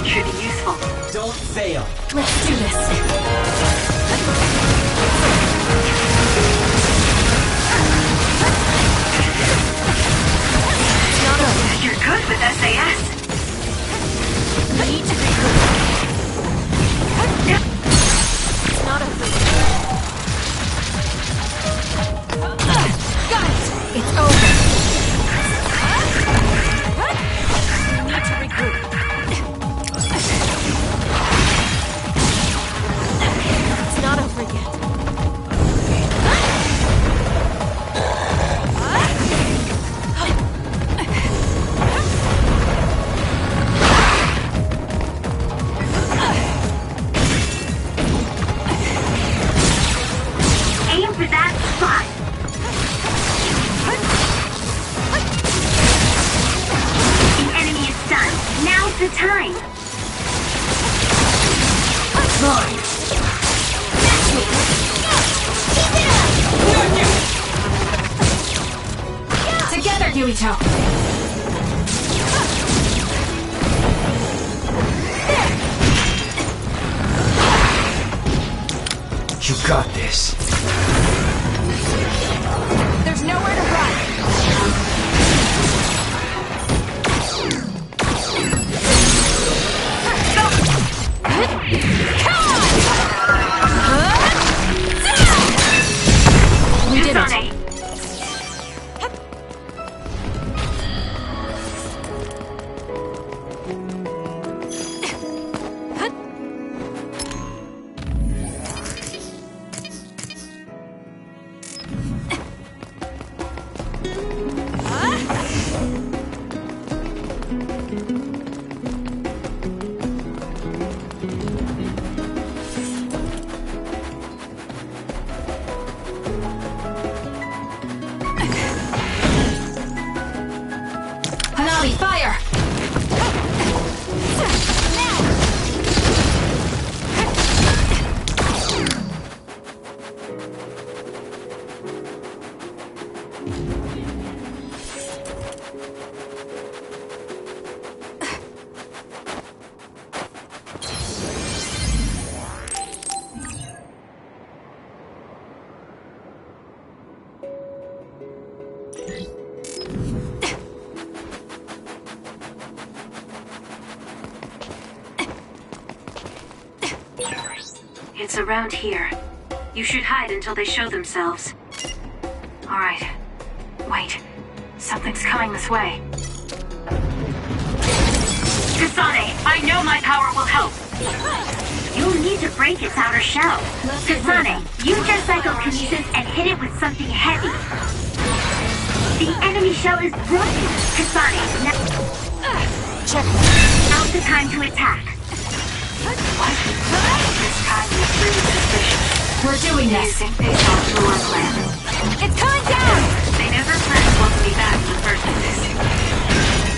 Should be useful. Don't fail. Let's do this. You're good with SAS. Need to regroup. It's not over. Got it. It's over. We need to regroup. Not over yet. Aim for that spot. The enemy is done. Now's the time. Mine. Together, Yuito! You got this. There's nowhere to run! We did it! It's around here. You should hide until they show themselves. Alright. Wait. Something's coming this way. Kasane, I know my power will help. You'll need to break its outer shell. Kasane, use your psychokinesis and hit it with something heavy. The enemy shell is broken. Kasane, now... Check. Now's the time to attack. What? This time is really suspicious. We're doing Do this. you think they saw through our plan? It's coming down! They never planned to welcome me back in the first place.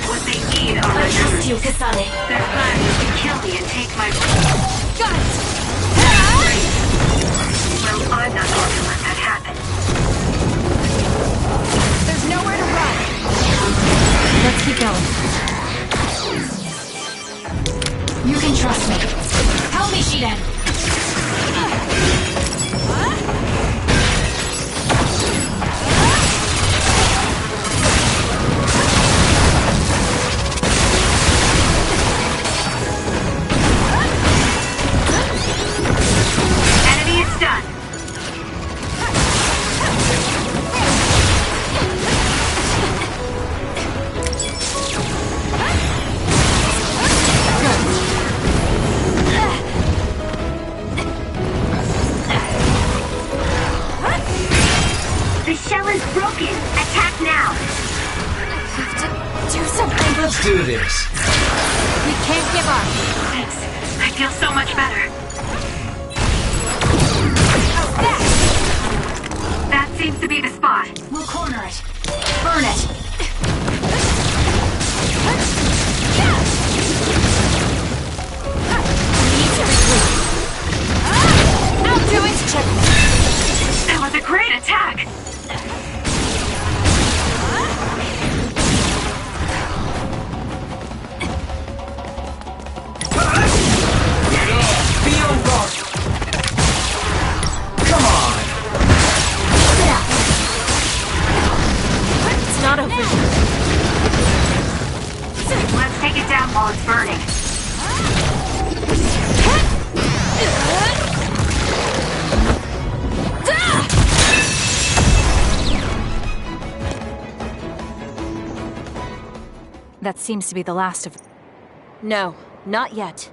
What they need are I trust memories. you, Kasane. Their plan was to kill me and take my... Got it! Well, I'm not going to let that happen. There's nowhere to run. Let's keep going. You can trust me. Help me, Shiden. Enemy is done. The shell is broken. Attack now. Have to do something. Let's do this. We can't give up. Thanks. I feel so much better. That seems to be the spot. We'll corner it. Burn it. We need to retreat. I'll do it. Check. That was a great attack. Be on guard. Come on. It's not over. Let's take it down while it's burning. That seems to be the last of... No, not yet.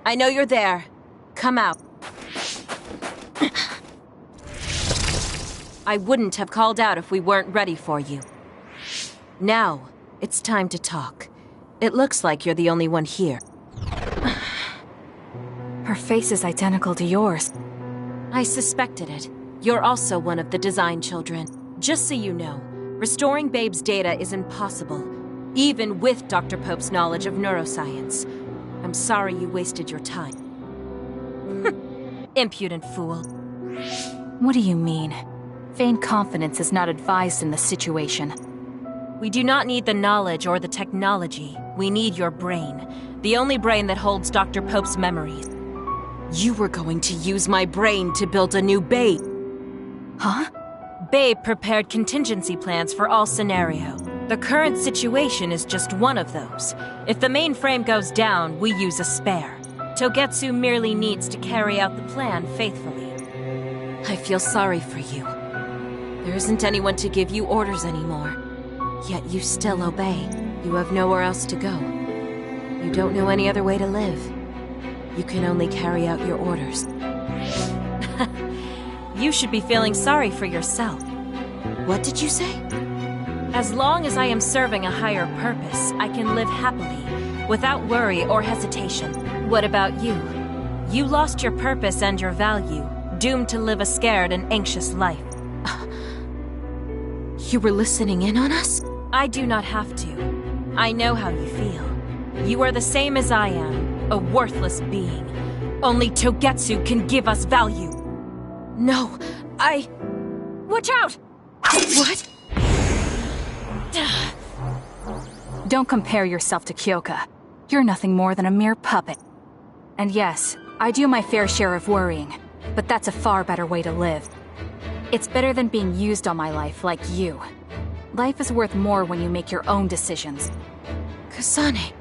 I know you're there. Come out. I wouldn't have called out if we weren't ready for you. Now, it's time to talk. It looks like you're the only one here. Her face is identical to yours. I suspected it. You're also one of the design children. Just so you know, restoring Babe's data is impossible, even with Dr. Pope's knowledge of neuroscience. I'm sorry you wasted your time. Impudent fool. What do you mean? Vain confidence is not advised in this situation. We do not need the knowledge or the technology. We need your brain. The only brain that holds Dr. Pope's memories. You were going to use my brain to build a new Babe. Huh? Babe prepared contingency plans for all scenarios. The current situation is just one of those. If the mainframe goes down, we use a spare. Togetsu merely needs to carry out the plan faithfully. I feel sorry for you. There isn't anyone to give you orders anymore. Yet you still obey. You have nowhere else to go. You don't know any other way to live. You can only carry out your orders. You should be feeling sorry for yourself. What did you say? As long as I am serving a higher purpose, I can live happily, without worry or hesitation. What about you? You lost your purpose and your value, doomed to live a scared and anxious life. You were listening in on us? I do not have to. I know how you feel. You are the same as I am, a worthless being. Only Togetsu can give us value. No, Watch out! What? Don't compare yourself to Kyoka. You're nothing more than a mere puppet. And yes, I do my fair share of worrying, but that's a far better way to live. It's better than being used on my life like you. Life is worth more when you make your own decisions. Kasane.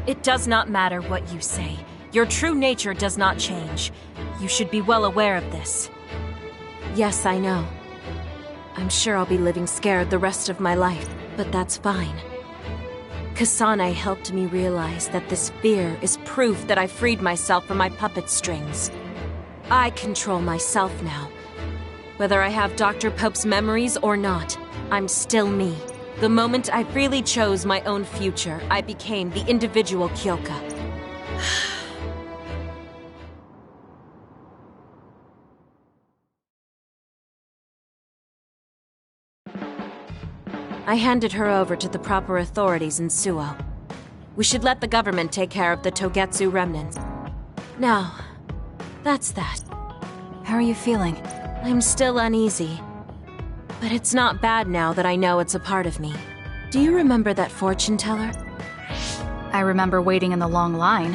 It does not matter what you say. Your true nature does not change. You should be well aware of this. Yes, I know. I'm sure I'll be living scared the rest of my life, but that's fine. Kasane helped me realize that this fear is proof that I freed myself from my puppet strings. I control myself now. Whether I have Dr. Pope's memories or not, I'm still me. The moment I freely chose my own future, I became the individual Kyoka. I handed her over to the proper authorities in Suo. We should let the government take care of the Togetsu remnants. Now, that's that. How are you feeling? I'm still uneasy. But it's not bad now that I know it's a part of me. Do you remember that fortune teller? I remember waiting in the long line.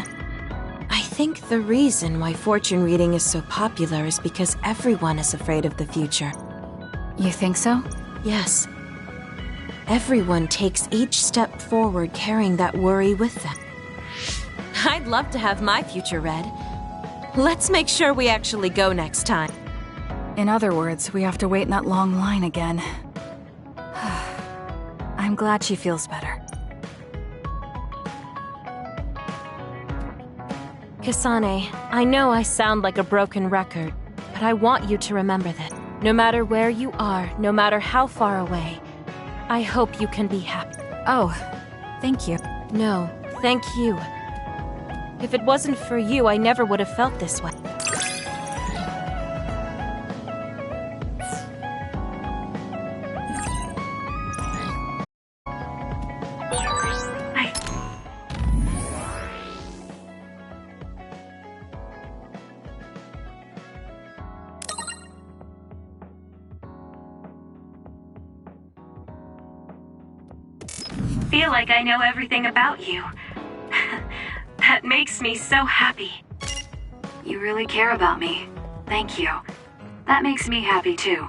I think the reason why fortune reading is so popular is because everyone is afraid of the future. You think so? Yes. Everyone takes each step forward carrying that worry with them. I'd love to have my future read. Let's make sure we actually go next time. In other words, we have to wait in that long line again. I'm glad she feels better. Kasane, I know I sound like a broken record, but I want you to remember that no matter where you are, no matter how far away, I hope you can be happy. Oh, thank you. No, thank you. If it wasn't for you, I never would have felt this way. Feel like I know everything about you. That makes me so happy. You really care about me. Thank you. That makes me happy too.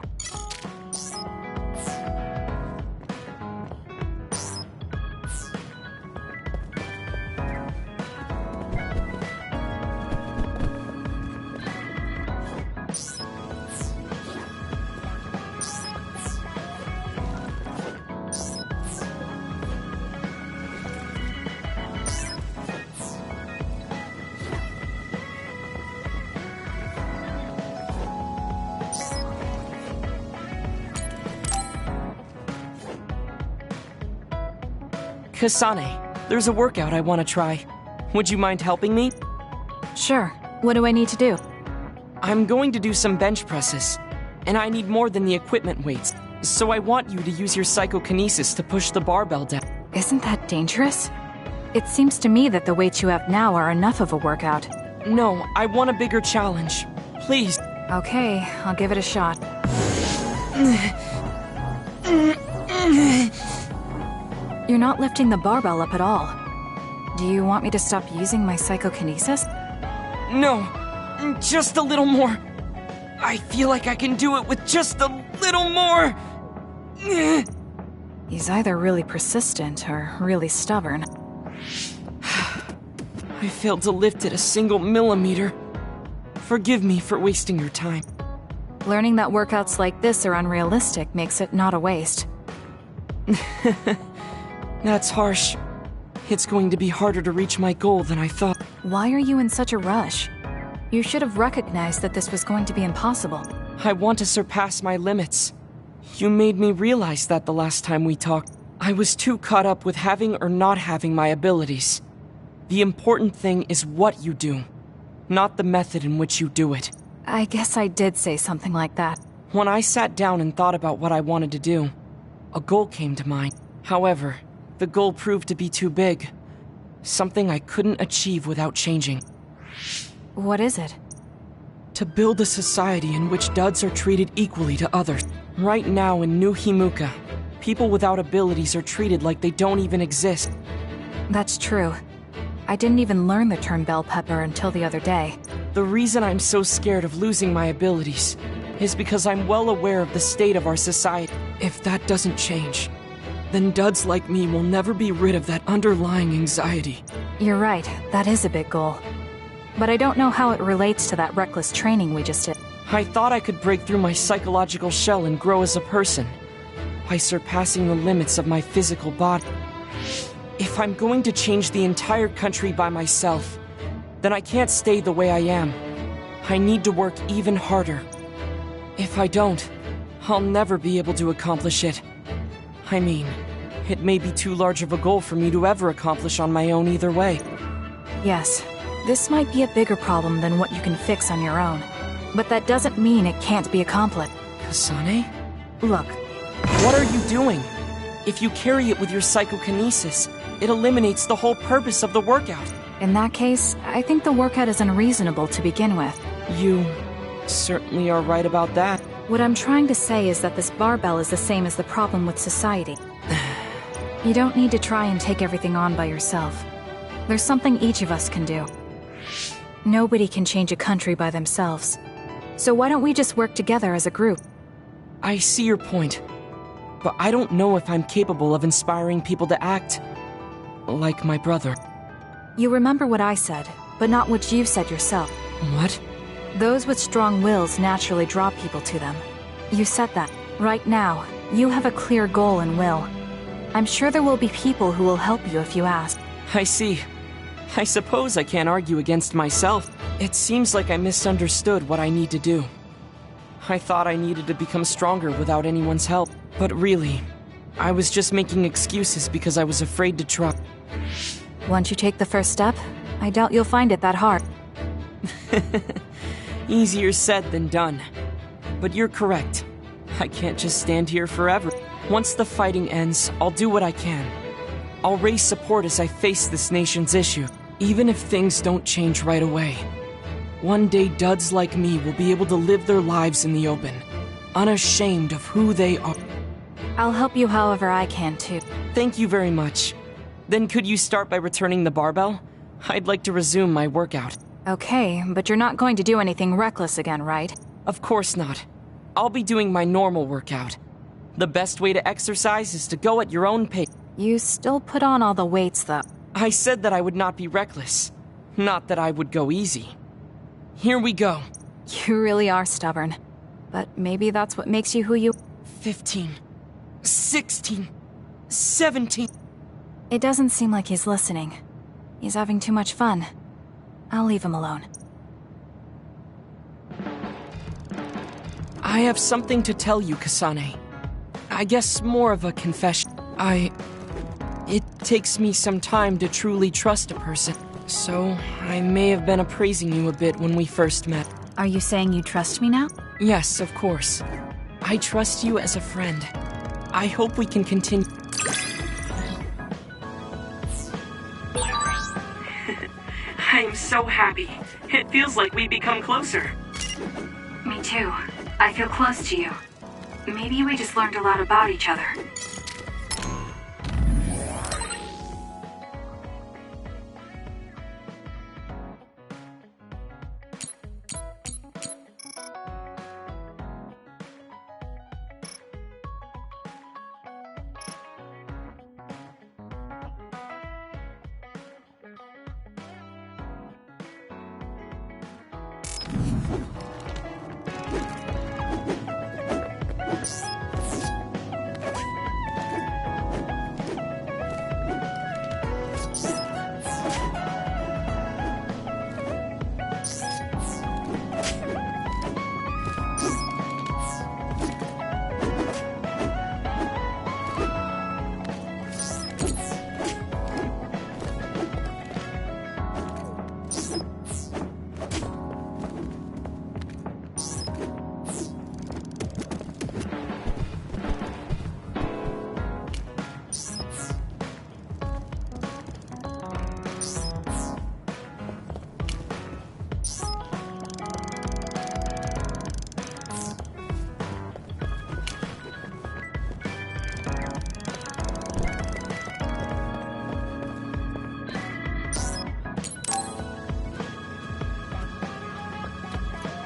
Kasane, there's a workout I want to try. Would you mind helping me? Sure. What do I need to do? I'm going to do some bench presses, and I need more than the equipment weights, so I want you to use your psychokinesis to push the barbell down. Isn't that dangerous? It seems to me that the weights you have now are enough of a workout. No, I want a bigger challenge. Please. Okay, I'll give it a shot. You're not lifting the barbell up at all. Do you want me to stop using my psychokinesis? No, just a little more. I feel like I can do it with just a little more. He's either really persistent or really stubborn. I failed to lift it a single millimeter. Forgive me for wasting your time. Learning that workouts like this are unrealistic makes it not a waste. That's harsh. It's going to be harder to reach my goal than I thought. Why are you in such a rush? You should have recognized that this was going to be impossible. I want to surpass my limits. You made me realize that the last time we talked. I was too caught up with having or not having my abilities. The important thing is what you do, not the method in which you do it. I guess I did say something like that. When I sat down and thought about what I wanted to do, a goal came to mind. However, the goal proved to be too big. Something I couldn't achieve without changing. What is it? To build a society in which duds are treated equally to others. Right now in New Himuka, people without abilities are treated like they don't even exist. That's true. I didn't even learn the term bell pepper until the other day. The reason I'm so scared of losing my abilities is because I'm well aware of the state of our society. If that doesn't change, then duds like me will never be rid of that underlying anxiety. You're right, that is a big goal. but I don't know how it relates to that reckless training we just did. I thought I could break through my psychological shell and grow as a person, by surpassing the limits of my physical body. If I'm going to change the entire country by myself, then I can't stay the way I am. I need to work even harder. If I don't, I'll never be able to accomplish it. I mean, it may be too large of a goal for me to ever accomplish on my own either way. Yes, this might be a bigger problem than what you can fix on your own. But that doesn't mean it can't be accomplished. Kasane? Look. What are you doing? If you carry it with your psychokinesis, it eliminates the whole purpose of the workout. In that case, I think the workout is unreasonable to begin with. You certainly are right about that. What I'm trying to say is that this barbell is the same as the problem with society. You don't need to try and take everything on by yourself. There's something each of us can do. Nobody can change a country by themselves. So why don't we just work together as a group? I see your point. But I don't know if I'm capable of inspiring people to act like my brother. You remember what I said, but not what you've said yourself. What? Those with strong wills naturally draw people to them. You said that. Right now, you have a clear goal and will. I'm sure there will be people who will help you if you ask. I see. I suppose I can't argue against myself. It seems like I misunderstood what I need to do. I thought I needed to become stronger without anyone's help. But really, I was just making excuses because I was afraid to try. Once you take the first step, I doubt you'll find it that hard. Easier said than done. But you're correct. I can't just stand here forever. Once the fighting ends, I'll do what I can. I'll raise support as I face this nation's issue, even if things don't change right away. One day, duds like me will be able to live their lives in the open, unashamed of who they are. I'll help you however I can, too. Thank you very much. Then could you start by returning the barbell? I'd like to resume my workout. Okay, but you're not going to do anything reckless again, right? Of course not. I'll be doing my normal workout. The best way to exercise is to go at your own pace. You still put on all the weights, though. I said that I would not be reckless, not that I would go easy. Here we go. You really are stubborn. But maybe that's what makes you who you... 15, 16, 17... It doesn't seem like he's listening. He's having too much fun. I'll leave him alone. I have something to tell you, Kasane. I guess more of a confession. It takes me some time to truly trust a person, so I may have been appraising you a bit when we first met. Are you saying you trust me now? Yes, of course. I trust you as a friend. I hope we can continue. I'm so happy. It feels like we've become closer. Me too. I feel close to you. Maybe we just learned a lot about each other.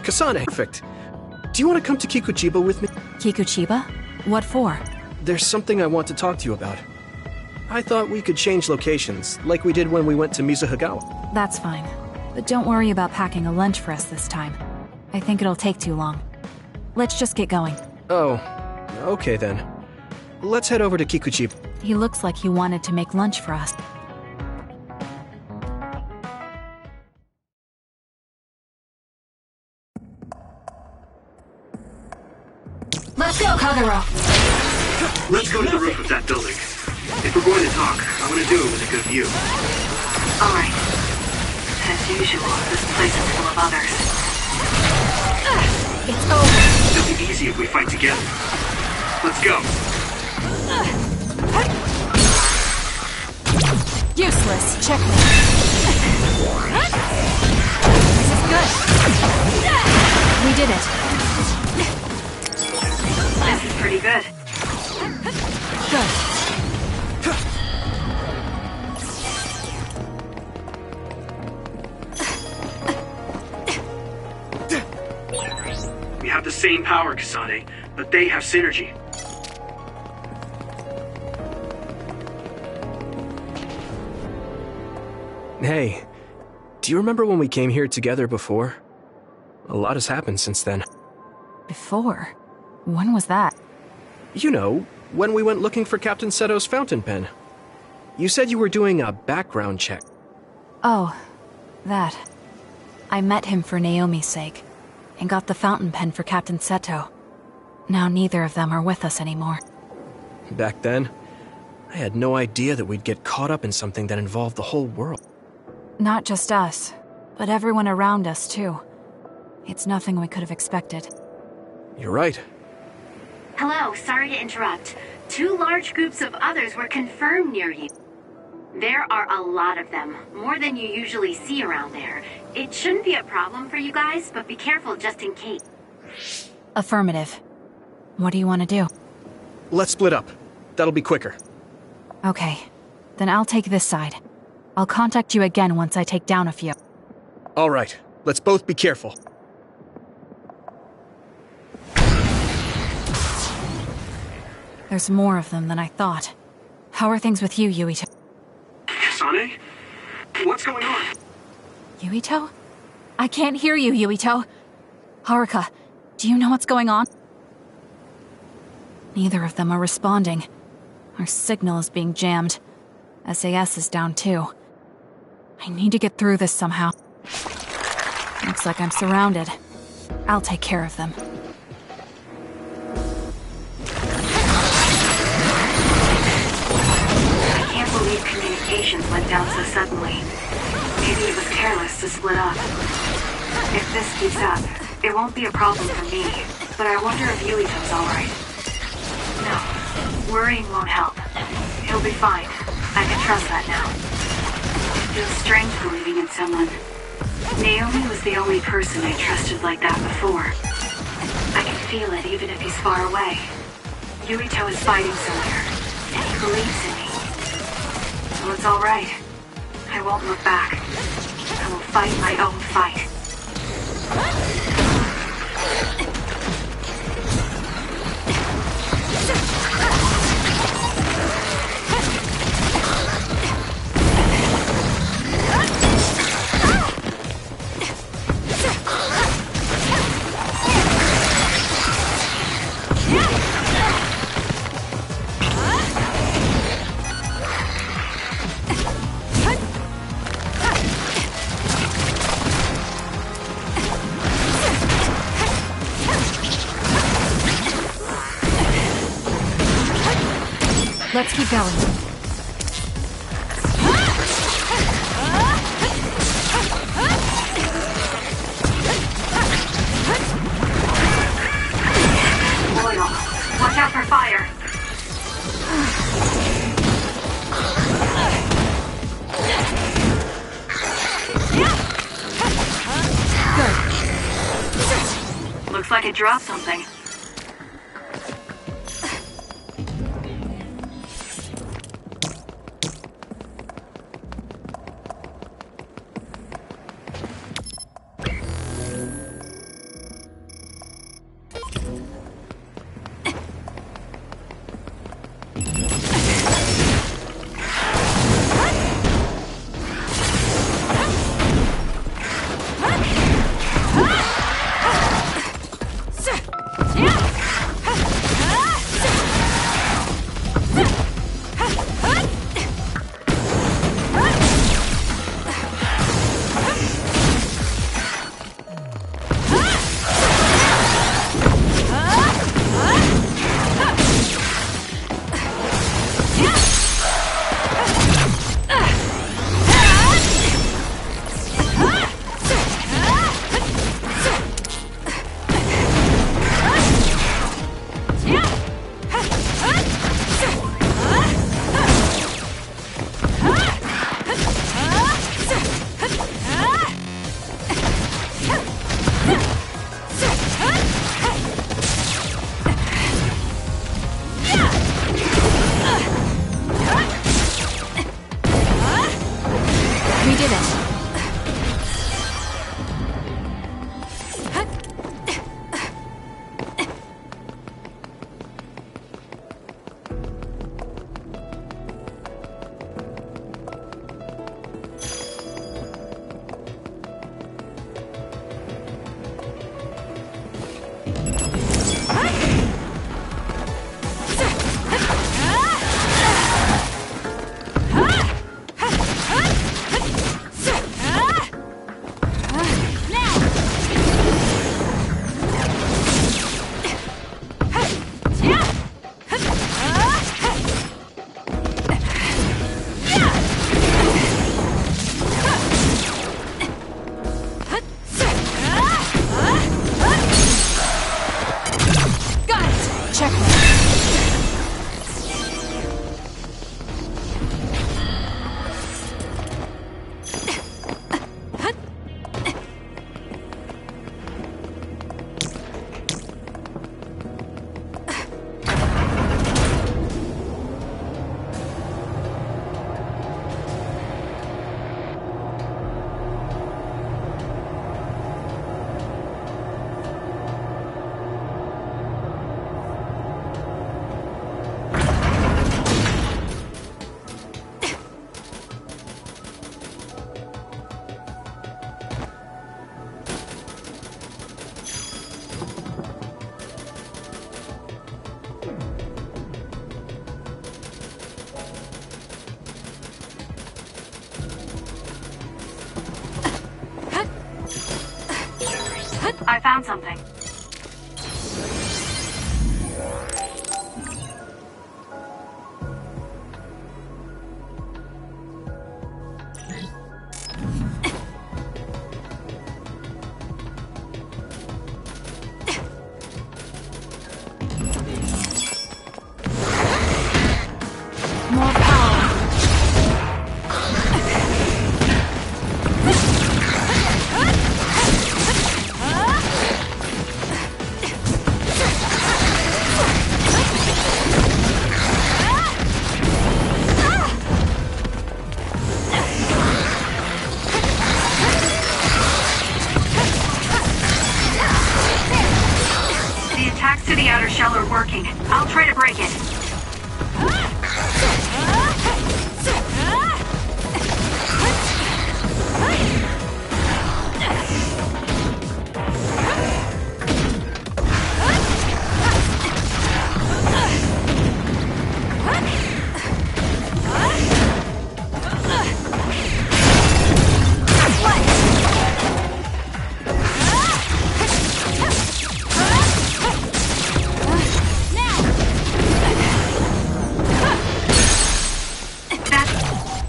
Kasane, perfect. Do you want to come to Kikuchiba with me? Kikuchiba? What for? There's something I want to talk to you about. I thought we could change locations, like we did when we went to Mizuhagawa. That's fine. But don't worry about packing a lunch for us this time. I think it'll take too long. Let's just get going. Oh, okay then. Let's head over to Kikuchi. He looks like he wanted to make lunch for us. Let's go, Kagero! Let's go to the roof of that building. If we're going to talk, I want to do it with a good view. Alright. As usual, this place is full of others. It's over. It'll be easy if we fight together. Let's go. Useless. Checkmate. This is good. We did it. This is pretty good. Good. We have the same power, Kasane, but they have synergy. Hey, do you remember when we came here together before? A lot has happened since then. Before? When was that? You know, when we went looking for Captain Seto's fountain pen. You said you were doing a background check. Oh, that. I met him for Naomi's sake, and got the fountain pen for Captain Seto. Now neither of them are with us anymore. Back then, I had no idea that we'd get caught up in something that involved the whole world. Not just us, but everyone around us too. It's nothing we could have expected. You're right. Hello, sorry to interrupt. 2 large groups of others were confirmed near you. There are a lot of them, more than you usually see around there. It shouldn't be a problem for you guys, but be careful just in case. Affirmative. What do you want to do? Let's split up. That'll be quicker. Okay, then I'll take this side. I'll contact you again once I take down a few. All right, let's both be careful. There's more of them than I thought. How are things with you, Yuito? Kasane? What's going on? Yuito? I can't hear you, Yuito. Haruka, do you know what's going on? Neither of them are responding. Our signal is being jammed. SAS is down too. I need to get through this somehow. Looks like I'm surrounded. I'll take care of them. I can't believe communications went down so suddenly. Maybe it was careless to split up. If this keeps up, it won't be a problem for me, but I wonder if Yuito's alright. No, worrying won't help. He'll be fine. I can trust that now. It feels strange believing in someone. Naomi was the only person I trusted like that before. I can feel it even if he's far away. Yuito is fighting somewhere, and he believes in me. So it's alright. I won't look back. I will fight my own fight. Let's keep going. Loyal, watch out for fire. Good. Looks like it dropped something. found something. More power. The attacks to the outer shell are working. I'll try to break it.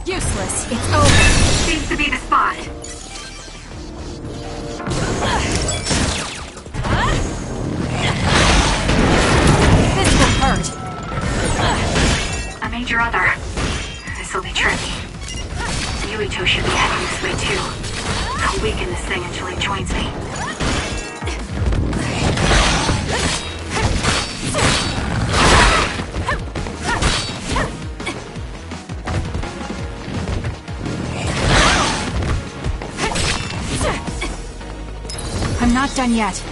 Useless. It's over. Seems to be the spot. This will hurt. I made your other. This'll be tricky. Yuito should be heading this way too. I'll weaken this thing until he joins me. I'm not done yet.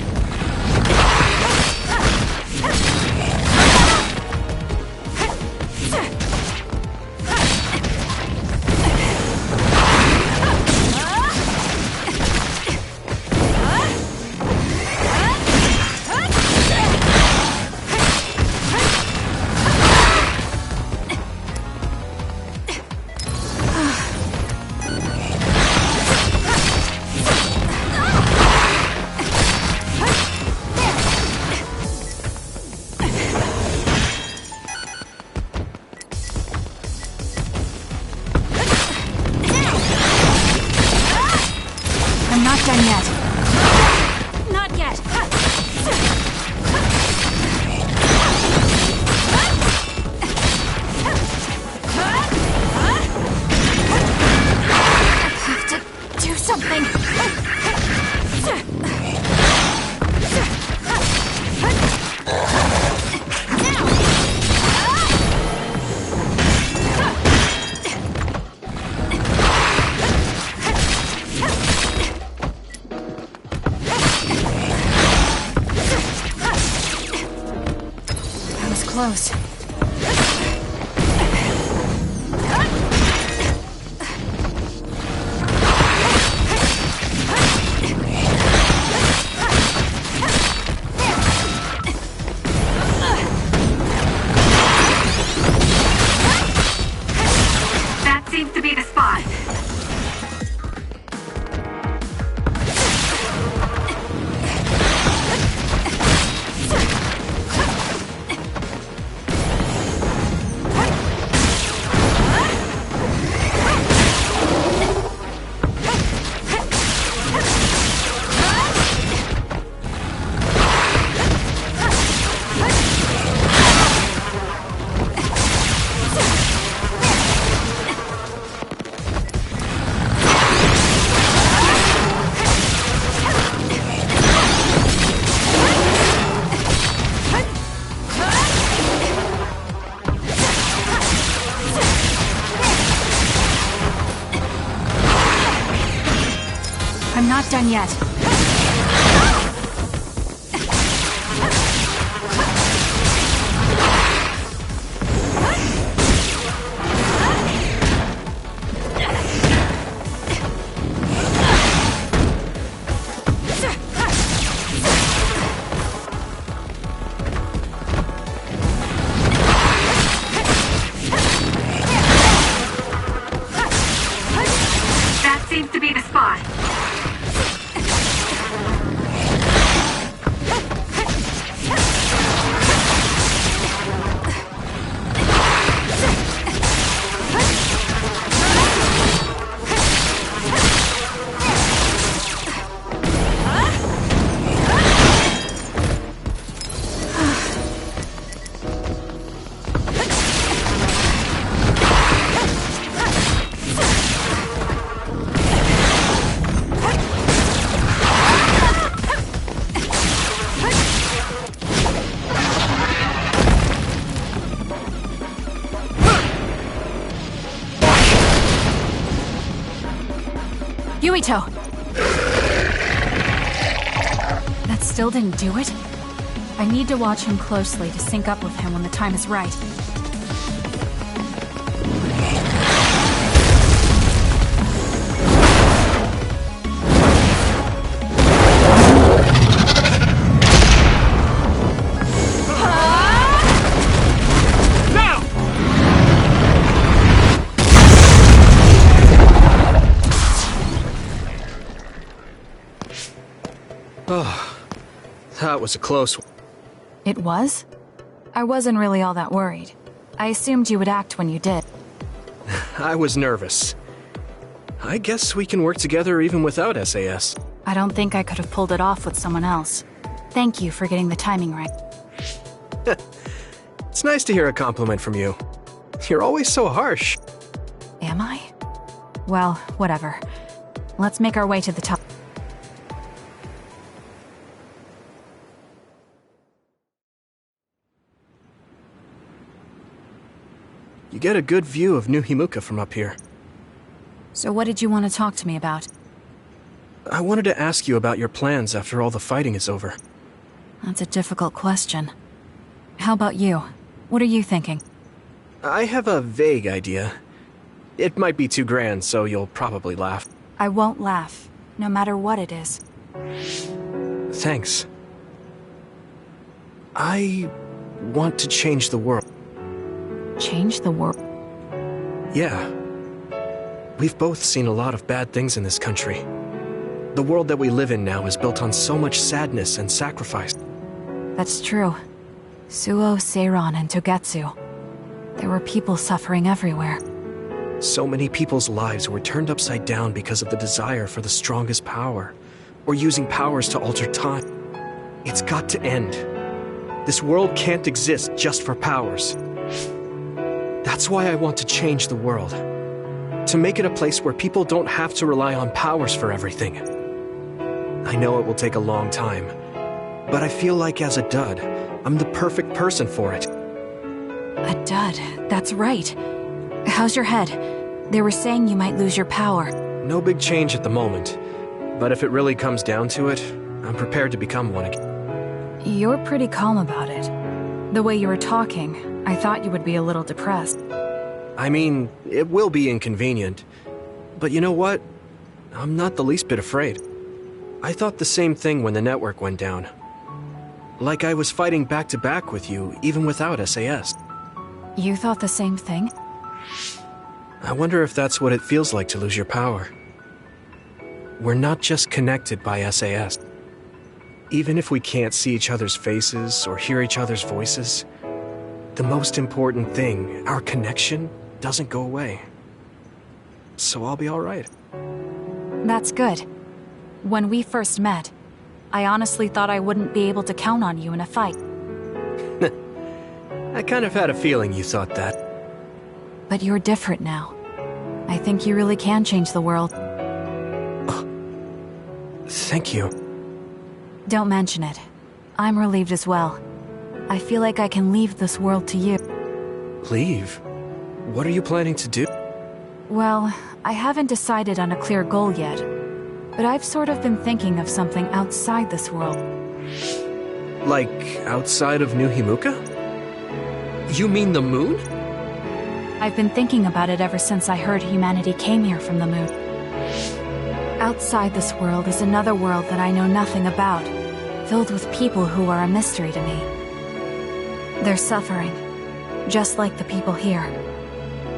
I'm not done yet. Not yet. I have to do something. That was close. That seems to be the spot. I'm not done yet. That seems to be the spot. Yuito! That still didn't do it? I need to watch him closely to sync up with him when the time is right. Oh, that was a close one. It was? I wasn't really all that worried. I assumed you would act when you did. I was nervous. I guess we can work together even without SAS. I don't think I could have pulled it off with someone else. Thank you for getting the timing right. It's nice to hear a compliment from you. You're always so harsh. Am I? Well, whatever. Let's make our way to the top. You get a good view of New Himuka from up here. So what did you want to talk to me about? I wanted to ask you about your plans after all the fighting is over. That's a difficult question. How about you? What are you thinking? I have a vague idea. It might be too grand, so you'll probably laugh. I won't laugh, no matter what it is. Thanks. I want to change the world. Change the world? Yeah. We've both seen a lot of bad things in this country. The world that we live in now is built on so much sadness and sacrifice. That's true. Suo, Seiran, and Togetsu. There were people suffering everywhere. So many people's lives were turned upside down because of the desire for the strongest power, or using powers to alter time. It's got to end. This world can't exist just for powers. That's why I want to change the world. To make it a place where people don't have to rely on powers for everything. I know it will take a long time, but I feel like as a dud, I'm the perfect person for it. A dud, that's right. How's your head? They were saying you might lose your power. No big change at the moment, but if it really comes down to it, I'm prepared to become one again. You're pretty calm about it. The way you were talking, I thought you would be a little depressed. I mean, it will be inconvenient, but you know what? I'm not the least bit afraid. I thought the same thing when the network went down. Like I was fighting back-to-back with you, even without SAS. You thought the same thing? I wonder if that's what it feels like to lose your power. We're not just connected by SAS. Even if we can't see each other's faces or hear each other's voices, the most important thing, our connection, doesn't go away. So I'll be all right. That's good. When we first met, I honestly thought I wouldn't be able to count on you in a fight. I kind of had a feeling you thought that. But you're different now. I think you really can change the world. Thank you. Don't mention it. I'm relieved as well. I feel like I can leave this world to you. Leave? What are you planning to do? Well, I haven't decided on a clear goal yet, but I've sort of been thinking of something outside this world. Like, outside of New Himuka? You mean the moon? I've been thinking about it ever since I heard humanity came here from the moon. Outside this world is another world that I know nothing about, filled with people who are a mystery to me. They're suffering, just like the people here.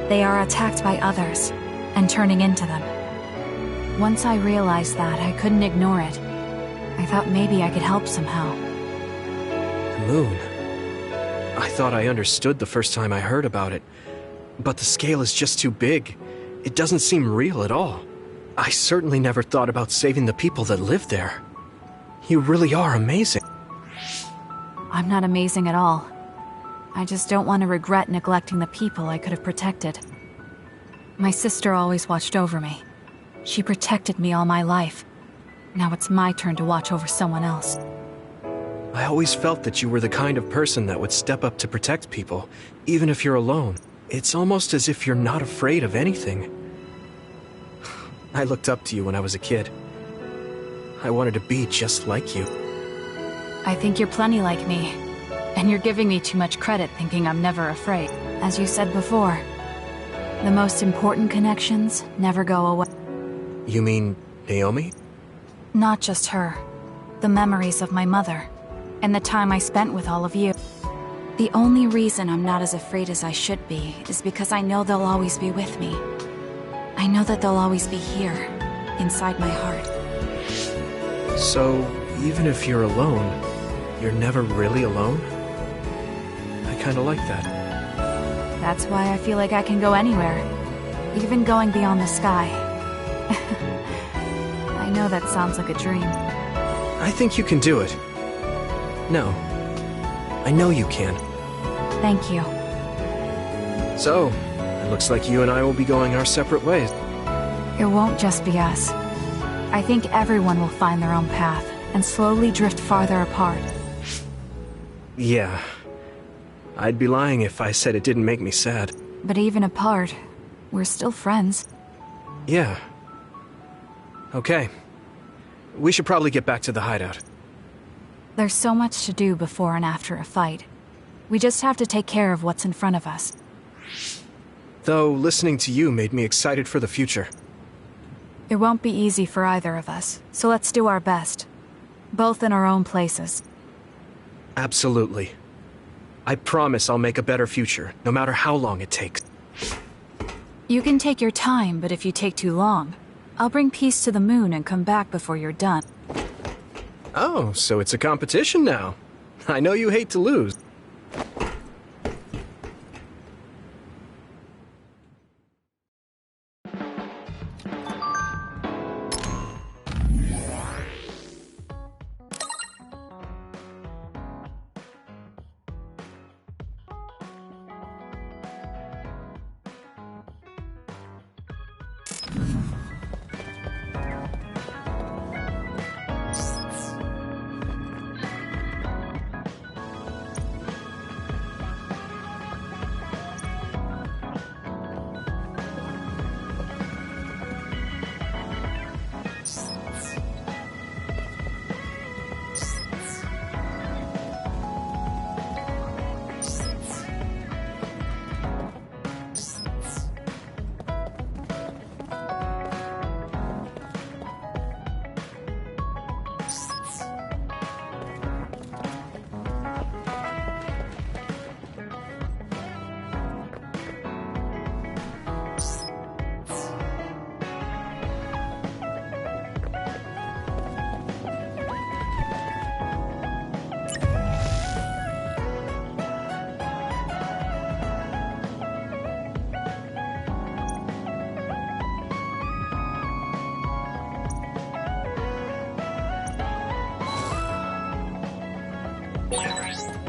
They are attacked by others, and turning into them. Once I realized that, I couldn't ignore it. I thought maybe I could help somehow. The moon? I thought I understood the first time I heard about it, but the scale is just too big. It doesn't seem real at all. I certainly never thought about saving the people that live there. You really are amazing. I'm not amazing at all. I just don't want to regret neglecting the people I could have protected. My sister always watched over me. She protected me all my life. Now it's my turn to watch over someone else. I always felt that you were the kind of person that would step up to protect people, even if you're alone. It's almost as if you're not afraid of anything. I looked up to you when I was a kid. I wanted to be just like you. I think you're plenty like me. And you're giving me too much credit thinking I'm never afraid. As you said before, the most important connections never go away. You mean Naomi? Not just her. The memories of my mother. And the time I spent with all of you. The only reason I'm not as afraid as I should be is because I know they'll always be with me. I know that they'll always be here, inside my heart. So, even if you're alone, you're never really alone? I kinda like that. That's why I feel like I can go anywhere, even going beyond the sky. I know that sounds like a dream. I think you can do it. No. I know you can. Thank you. So, it looks like you and I will be going our separate ways. It won't just be us. I think everyone will find their own path and slowly drift farther apart. Yeah. I'd be lying if I said it didn't make me sad. But even apart, we're still friends. Yeah. Okay. We should probably get back to the hideout. There's so much to do before and after a fight. We just have to take care of what's in front of us. Though, listening to you made me excited for the future. It won't be easy for either of us, so let's do our best. Both in our own places. Absolutely. I promise I'll make a better future, no matter how long it takes. You can take your time, but if you take too long, I'll bring peace to the moon and come back before you're done. Oh, so it's a competition now. I know you hate to lose.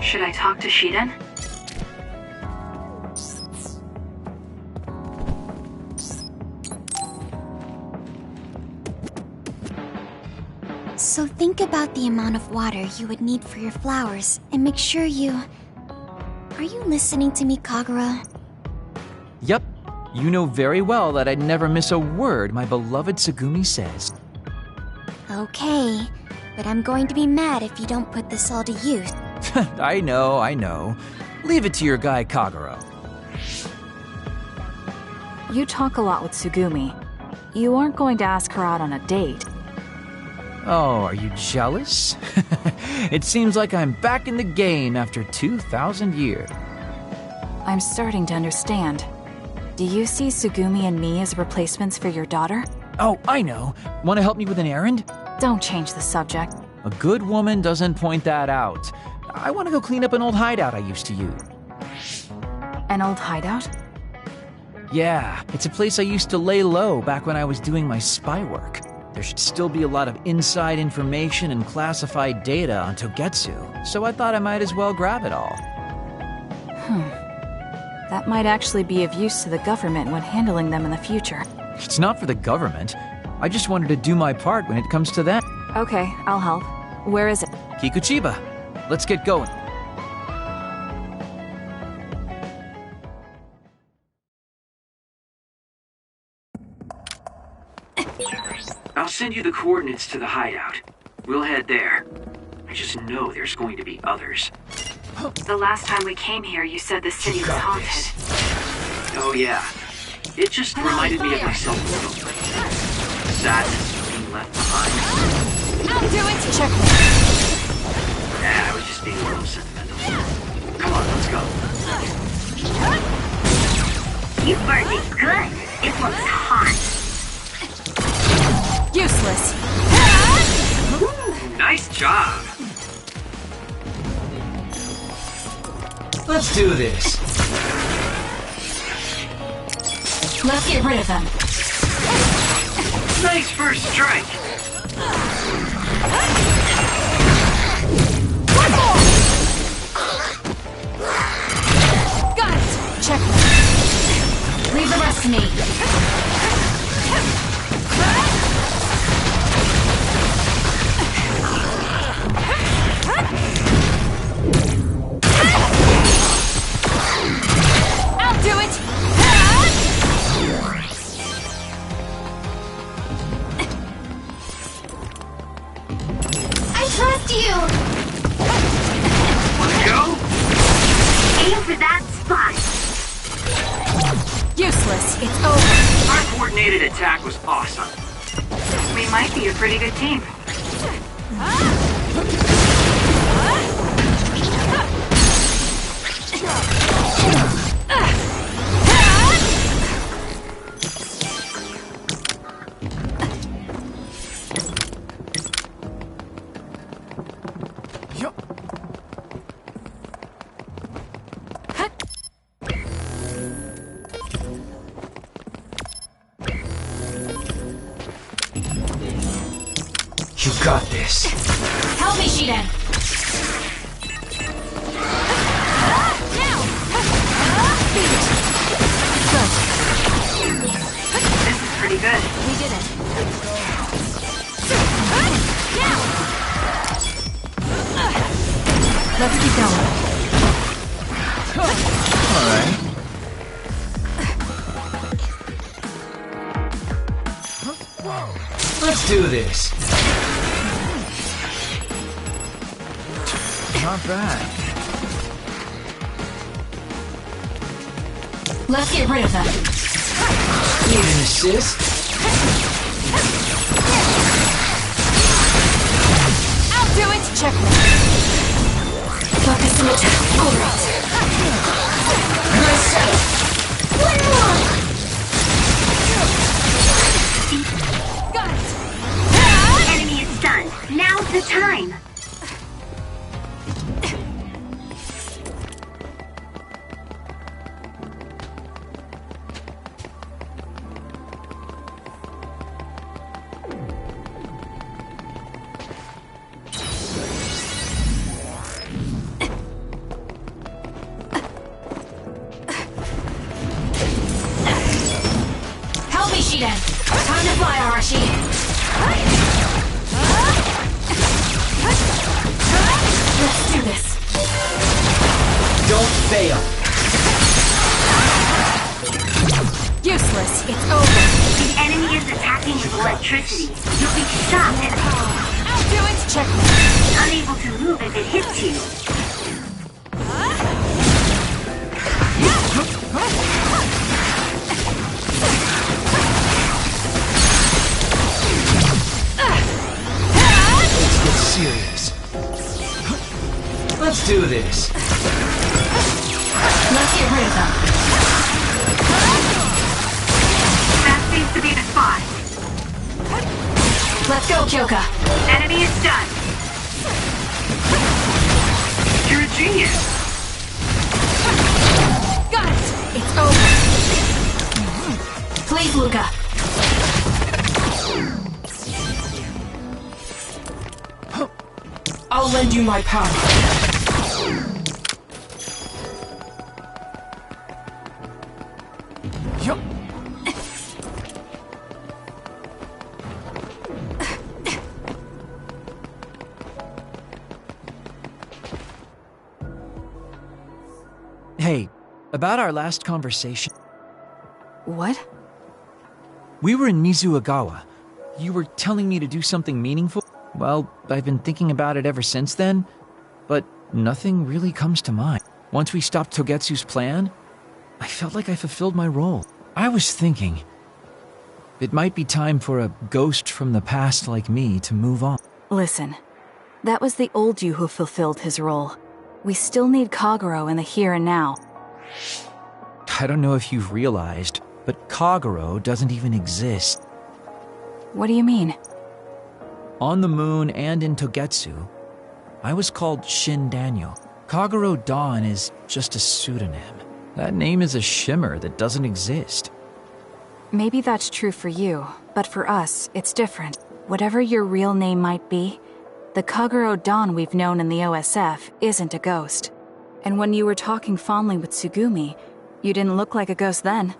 Should I talk to Shiden? So think about the amount of water you would need for your flowers, and make sure you... Are you listening to me, Kagura? Yep. You know very well that I'd never miss a word my beloved Tsugumi says. Okay, but I'm going to be mad if you don't put this all to use. I know. Leave it to your guy, Kagura. You talk a lot with Tsugumi. You aren't going to ask her out on a date. Oh, are you jealous? It seems like I'm back in the game after 2,000 years. I'm starting to understand. Do you see Tsugumi and me as replacements for your daughter? Oh, I know. Want to help me with an errand? Don't change the subject. A good woman doesn't point that out. I want to go clean up an old hideout I used to use. An old hideout? Yeah, it's a place I used to lay low back when I was doing my spy work. There should still be a lot of inside information and classified data on Togetsu, so I thought I might as well grab it all. That might actually be of use to the government when handling them in the future. It's not for the government. I just wanted to do my part when it comes to that. Okay, I'll help. Where is it? Kikuchiba. Let's get going. I'll send you the coordinates to the hideout. We'll head there. I just know there's going to be others. The last time we came here, you said the city was haunted. Oh yeah. It just reminded me of myself a little. Sadness of being left behind. I'll do it! Check. Yeah, I was just being a little sentimental. Come on, let's go. You burned it good. It looks hot. Useless. Ooh, nice job. Let's do this. Let's get rid of them. Nice first strike. One more! Got it! Check. Leave the rest to me. I'll do it! I trust you! Wanna go? Aim for that spot. Useless. It's over. Our coordinated attack was awesome. We might be a pretty good team. You got this. Help me, Shiden. This is pretty good. We did it. Let's keep going. All right. Let's do this. Not bad. Let's get rid of them. Need an assist? I'll do it. Check. Focus and attack. All right. Nice setup. One more! Got it. Enemy is stunned. Now's the time. Help me, Shiden. Time to fly, Arashi. Let's do this. Don't fail. Useless. It's over. The enemy is attacking with electricity. You'll be shot and I'll do it. Check. unable to move if it hits you. Let's get serious. Let's do this. Let's get rid of them. That seems to be the spot. Let's go, Kyoka. Enemy is stunned. You're a genius. Got it. It's over. Please, Luca. I'll lend you my power. Yup. Hey, about our last conversation. What? We were in Mizuagawa. you were telling me to do something meaningful? Well, I've been thinking about it ever since then, but nothing really comes to mind. Once we stopped Togetsu's plan, I felt like I fulfilled my role. I was thinking, it might be time for a ghost from the past like me to move on. Listen, that was the old you who fulfilled his role. We still need Kagero in the here and now. I don't know if you've realized, but Kagero doesn't even exist. What do you mean? On the moon and in Togetsu, I was called Shin Daniel. Kagero Dawn is just a pseudonym. That name is a shimmer that doesn't exist. Maybe that's true for you, but for us, it's different. Whatever your real name might be, the Kagero Dawn we've known in the OSF isn't a ghost. And when you were talking fondly with Tsugumi, you didn't look like a ghost then.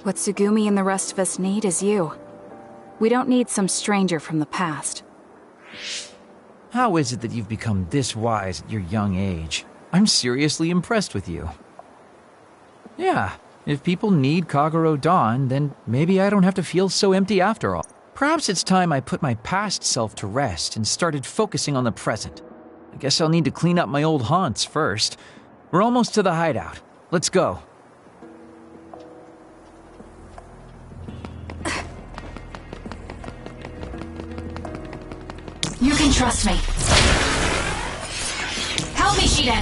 What Tsugumi and the rest of us need is you. We don't need some stranger from the past. How is it that you've become this wise at your young age? I'm seriously impressed with you. Yeah, if people need Kagero Dawn, then maybe I don't have to feel so empty after all. Perhaps it's time I put my past self to rest and started focusing on the present. I guess I'll need to clean up my old haunts first. We're almost to the hideout. Let's go. You can trust me. Help me, Shiden!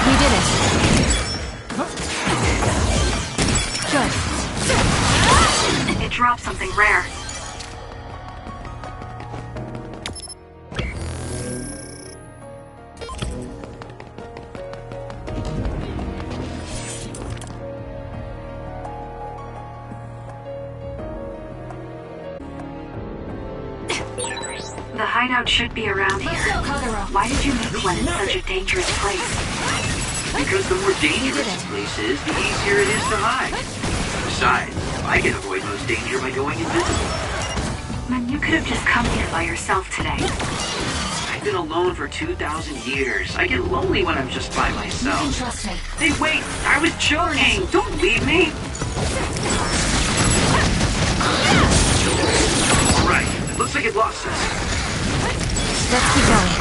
You did it. Good. It dropped something rare. The hideout should be around here. Why did you make one in such a dangerous place? Because the more dangerous a place is, the easier it is to hide. Besides, I can avoid most danger by going invisible. Man, you could have just come here by yourself today. I've been alone for 2,000 years. I get lonely when I'm just by myself. You can trust me. Hey, wait! I was joking! Don't leave me! Alright, it looks like it lost us. Let's keep going.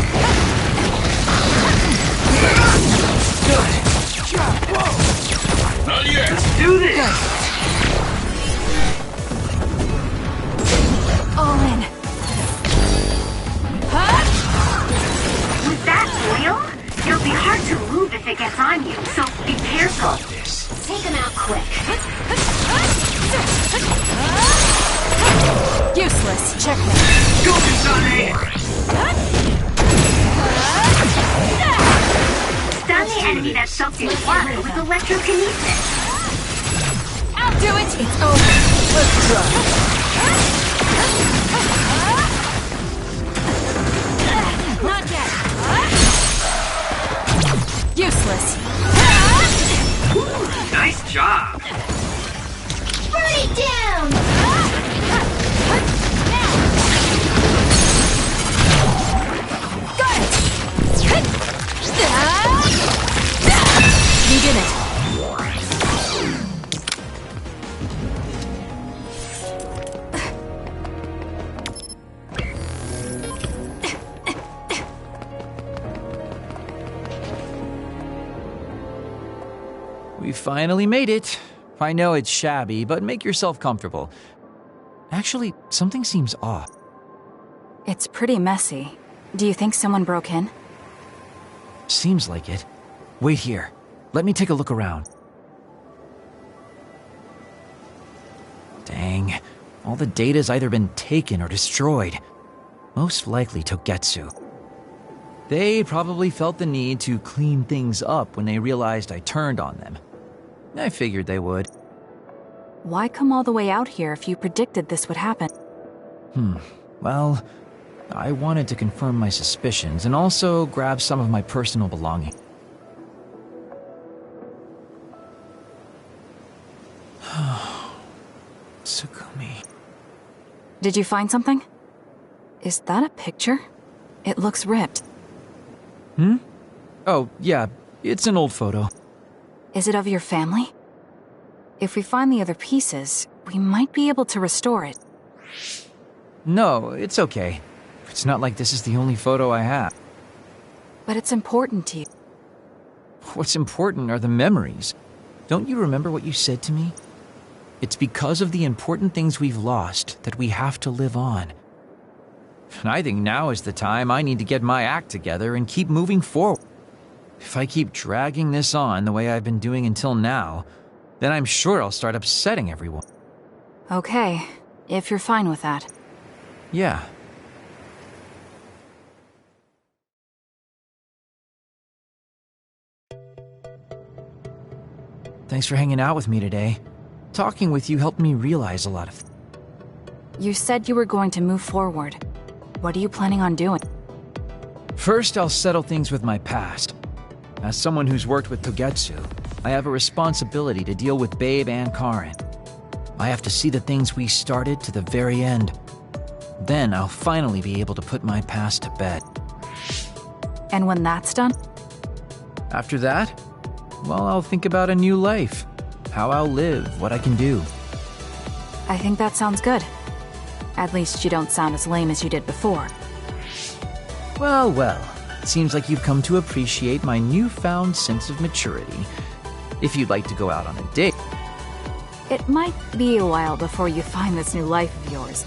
Good. Not yet. Let's do this. Good. All in. With that oil, it'll be hard to move if it gets on you, so be careful. Take him out quick. Useless. Checkmate. Go, Kasane! Stun the enemy that's soaked in water with electrokinesis. I'll do it. It's over. Let's try. Not yet. Useless. Nice job! Burn it down! You did it. We finally made it. I know it's shabby, but make yourself comfortable. Actually, something seems off. It's pretty messy. Do you think someone broke in? Seems like it. Wait here. Let me take a look around. Dang. All the data's either been taken or destroyed. Most likely Togetsu. They probably felt the need to clean things up when they realized I turned on them. I figured they would. Why come all the way out here if you predicted this would happen? Well, I wanted to confirm my suspicions and also grab some of my personal belongings. Tsugumi. Did you find something? Is that a picture? It looks ripped. Oh, yeah. It's an old photo. Is it of your family? If we find the other pieces, we might be able to restore it. No, it's okay. It's not like this is the only photo I have. But it's important to you. What's important are the memories. Don't you remember what you said to me? It's because of the important things we've lost that we have to live on. And I think now is the time I need to get my act together and keep moving forward. If I keep dragging this on the way I've been doing until now, then I'm sure I'll start upsetting everyone. Okay, if you're fine with that. Yeah. Thanks for hanging out with me today. Talking with you helped me realize a lot of things. You said you were going to move forward. What are you planning on doing? First, I'll settle things with my past. As someone who's worked with Togetsu, I have a responsibility to deal with Babe and Karen. I have to see the things we started to the very end. Then I'll finally be able to put my past to bed. And when that's done? After that, well, I'll think about a new life. How I'll live, what I can do. I think that sounds good. At least you don't sound as lame as you did before. Well, well. It seems like you've come to appreciate my newfound sense of maturity. If you'd like to go out on a date... It might be a while before you find this new life of yours.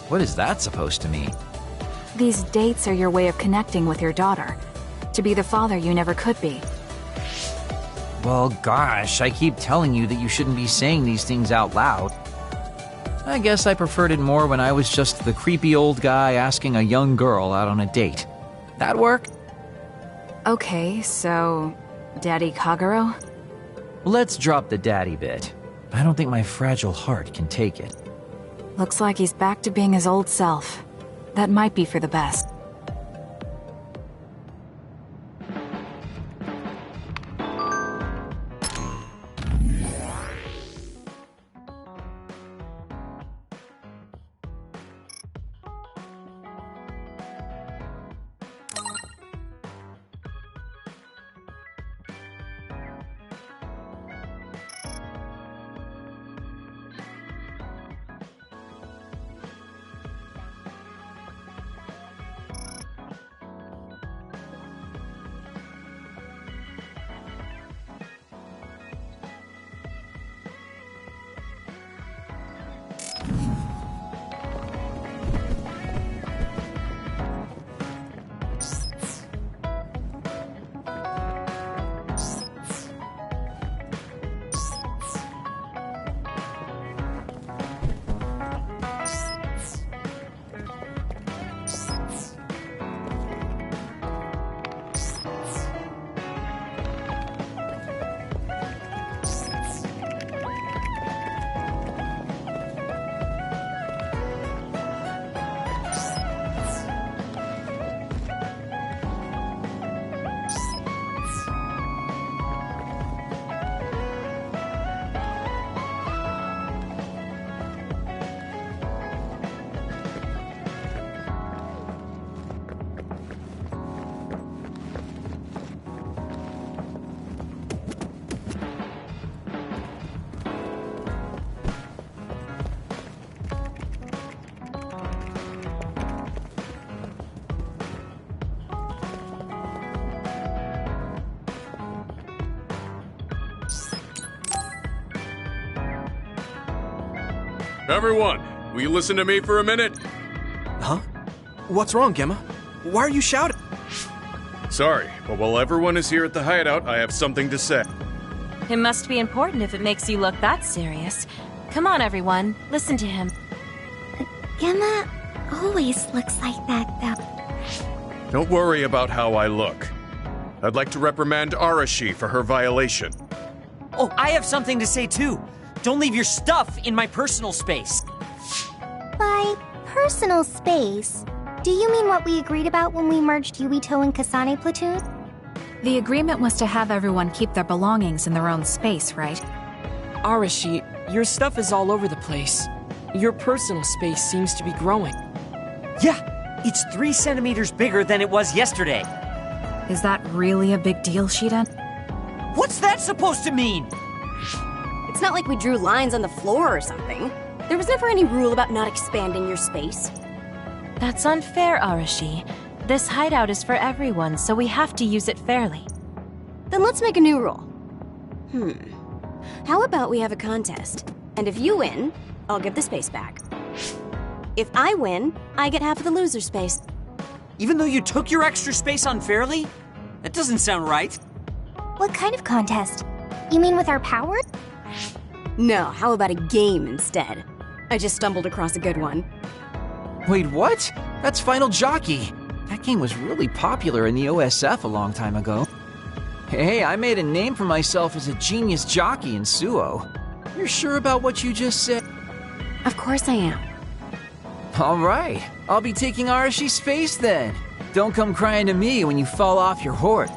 What is that supposed to mean? These dates are your way of connecting with your daughter. To be the father you never could be. Well, gosh, I keep telling you that you shouldn't be saying these things out loud. I guess I preferred it more when I was just the creepy old guy asking a young girl out on a date. That work? Okay, so... Daddy Kagero? Let's drop the daddy bit. I don't think my fragile heart can take it. Looks like he's back to being his old self. That might be for the best. Everyone, will you listen to me for a minute? Huh? What's wrong, Gemma? Why are you shouting? Sorry, but while everyone is here at the hideout, I have something to say. It must be important if it makes you look that serious. Come on, everyone. Listen to him. Gemma always looks like that, though. Don't worry about how I look. I'd like to reprimand Arashi for her violation. Oh, I have something to say too. Don't leave your stuff in my personal space. By personal space, do you mean what we agreed about when we merged Yuito and Kasane platoon? The agreement was to have everyone keep their belongings in their own space, right? Arashi, your stuff is all over the place. Your personal space seems to be growing. Yeah, it's 3 centimeters bigger than it was yesterday. Is that really a big deal, Shiden? What's that supposed to mean? It's not like we drew lines on the floor or something. There was never any rule about not expanding your space. That's unfair, Arashi. This hideout is for everyone, so we have to use it fairly. Then let's make a new rule. How about we have a contest? And if you win, I'll give the space back. If I win, I get half of the loser space. Even though you took your extra space unfairly? That doesn't sound right. What kind of contest? You mean with our power? No, how about a game instead? I just stumbled across a good one. Wait, what? That's Final Jockey. That game was really popular in the OSF a long time ago. Hey, I made a name for myself as a genius jockey in Suo. You're sure about what you just said? Of course I am. All right, I'll be taking Arashi's space then. Don't come crying to me when you fall off your horse.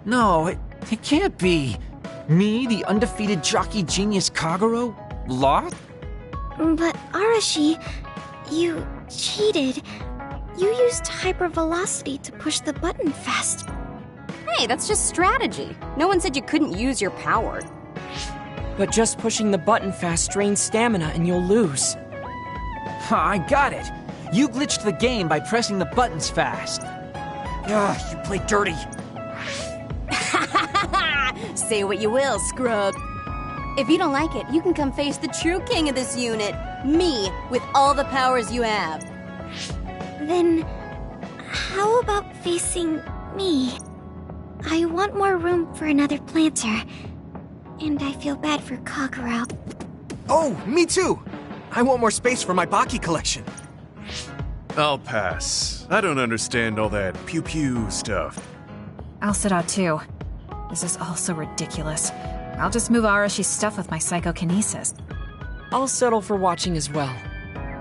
No, it can't be. Me, the undefeated jockey genius Kagero, lost? But Arashi, you cheated. You used hypervelocity to push the button fast. Hey, that's just strategy. No one said you couldn't use your power. But just pushing the button fast drains stamina and you'll lose. I got it. You glitched the game by pressing the buttons fast. Ugh, you played dirty. Say what you will, scrub. If you don't like it, you can come face the true king of this unit. Me, with all the powers you have. Then, how about facing me? I want more room for another planter. And I feel bad for Kagero. Oh, me too! I want more space for my Baki collection. I'll pass. I don't understand all that pew-pew stuff. I'll sit out too. This is all so ridiculous. I'll just move Arashi's stuff with my psychokinesis. I'll settle for watching as well.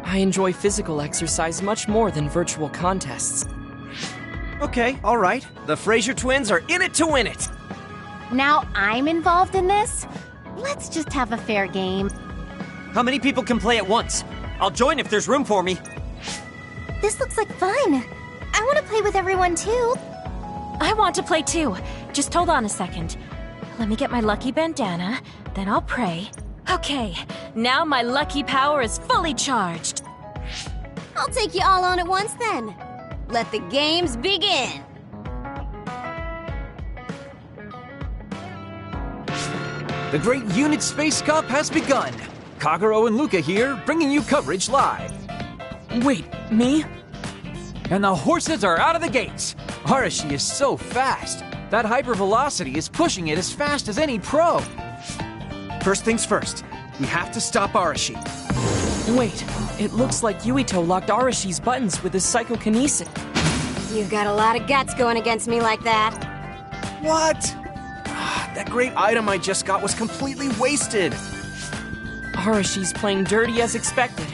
I enjoy physical exercise much more than virtual contests. Okay, alright. The Fraser twins are in it to win it! Now I'm involved in this? Let's just have a fair game. How many people can play at once? I'll join if there's room for me. This looks like fun. I want to play with everyone too. I want to play too. Just hold on a second. Let me get my lucky bandana, then I'll pray. Okay, now my lucky power is fully charged. I'll take you all on at once then. Let the games begin. The Great Unit Space Cup has begun. Kagero and Luca here, bringing you coverage live. Wait, me? And the horses are out of the gates. Arashi is so fast. That hypervelocity is pushing it as fast as any pro. First things first, we have to stop Arashi. Wait, it looks like Yuito locked Arashi's buttons with his psychokinesis. You've got a lot of guts going against me like that. What? That great item I just got was completely wasted. Arashi's playing dirty as expected.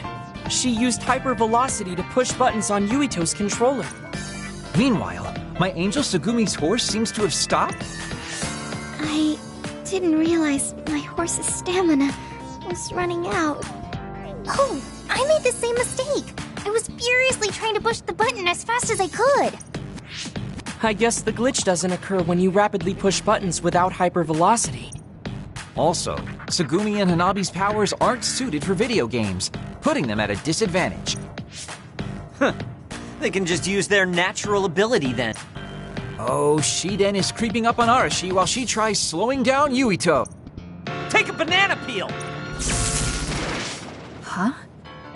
She used hypervelocity to push buttons on Yuito's controller. Meanwhile, my angel Sugumi's horse seems to have stopped. I didn't realize my horse's stamina was running out. Oh, I made the same mistake. I was furiously trying to push the button as fast as I could. I guess the glitch doesn't occur when you rapidly push buttons without hypervelocity. Also, Sugumi and Hanabi's powers aren't suited for video games, putting them at a disadvantage. Huh. They can just use their natural ability then. Oh, Shiden is creeping up on Arashi while she tries slowing down Yuito. Take a banana peel! Huh?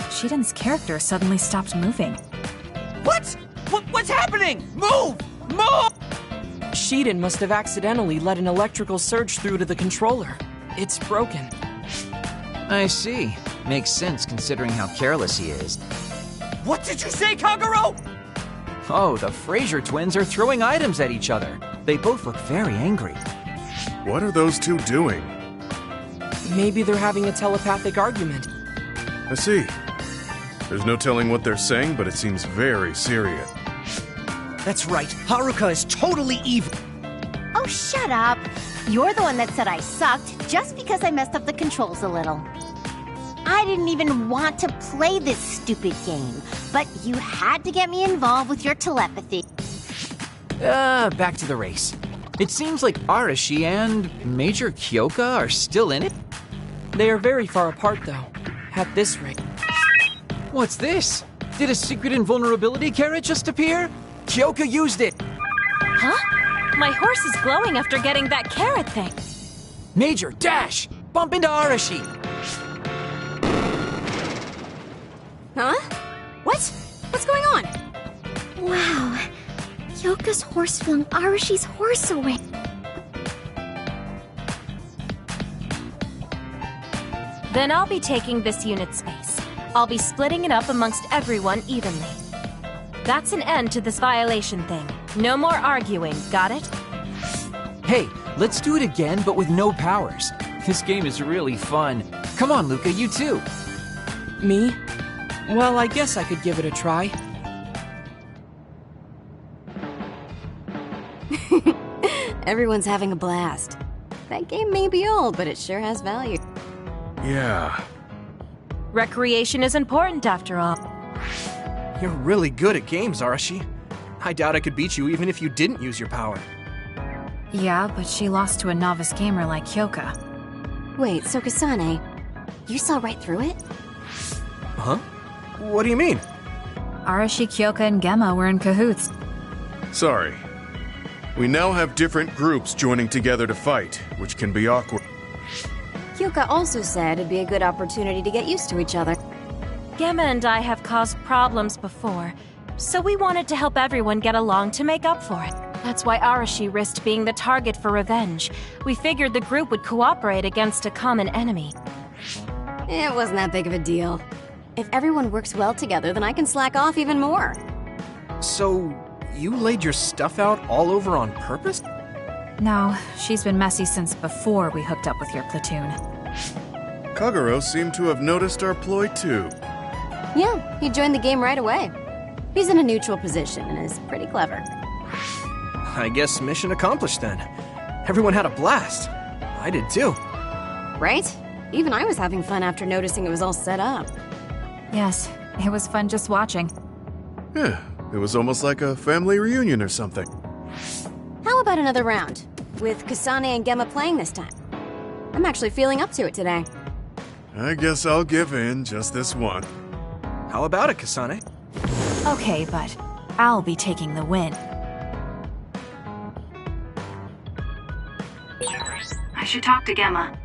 Shiden's character suddenly stopped moving. What? What's happening? Move! Move! Shiden must have accidentally let an electrical surge through to the controller. It's broken. I see. Makes sense considering how careless he is. What did you say, Kagero? Oh, the Fraser twins are throwing items at each other. They both look very angry. What are those two doing? Maybe they're having a telepathic argument. I see. There's no telling what they're saying, but it seems very serious. That's right. Haruka is totally evil. Oh, shut up. You're the one that said I sucked just because I messed up the controls a little. I didn't even want to play this stupid game, but you had to get me involved with your telepathy. Back to the race. It seems like Arashi and Major Kyoka are still in it? They are very far apart, though, at this rate. What's this? Did a secret invulnerability carrot just appear? Kyoka used it! Huh? My horse is glowing after getting that carrot thing. Major, dash! Bump into Arashi! Huh? What? What's going on? Wow. Kyoka's horse flung Arashi's horse away. Then I'll be taking this unit space. I'll be splitting it up amongst everyone evenly. That's an end to this violation thing. No more arguing, got it? Hey, let's do it again, but with no powers. This game is really fun. Come on, Luca, you too. Me? Well, I guess I could give it a try. Everyone's having a blast. That game may be old, but it sure has value. Yeah. Recreation is important after all. You're really good at games, Arashi. I doubt I could beat you even if you didn't use your power. Yeah, but she lost to a novice gamer like Kyoka. Wait, so Kasane, you saw right through it? Huh? What do you mean? Arashi, Kyoka, and Gemma were in cahoots. Sorry. We now have different groups joining together to fight, which can be awkward. Kyoka also said it'd be a good opportunity to get used to each other. Gemma and I have caused problems before, so we wanted to help everyone get along to make up for it. That's why Arashi risked being the target for revenge. We figured the group would cooperate against a common enemy. It wasn't that big of a deal. If everyone works well together, then I can slack off even more. So, you laid your stuff out all over on purpose? No, she's been messy since before we hooked up with your platoon. Kagero seemed to have noticed our ploy too. Yeah, he joined the game right away. He's in a neutral position and is pretty clever. I guess mission accomplished then. Everyone had a blast. I did too. Right? Even I was having fun after noticing it was all set up. Yes, it was fun just watching. Yeah, it was almost like a family reunion or something. How about another round? With Kasane and Gemma playing this time. I'm actually feeling up to it today. I guess I'll give in just this one. How about it, Kasane? Okay, but I'll be taking the win. I should talk to Gemma.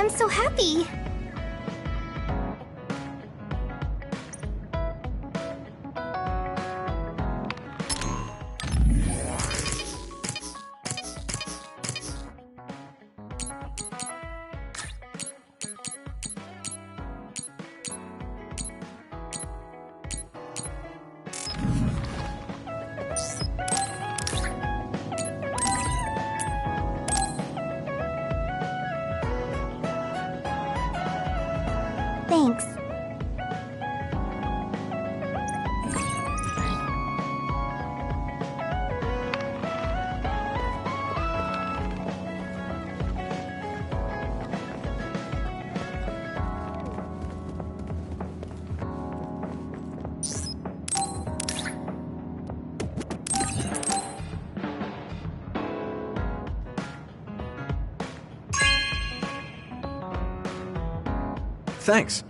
I'm so happy. Thanks. Thanks.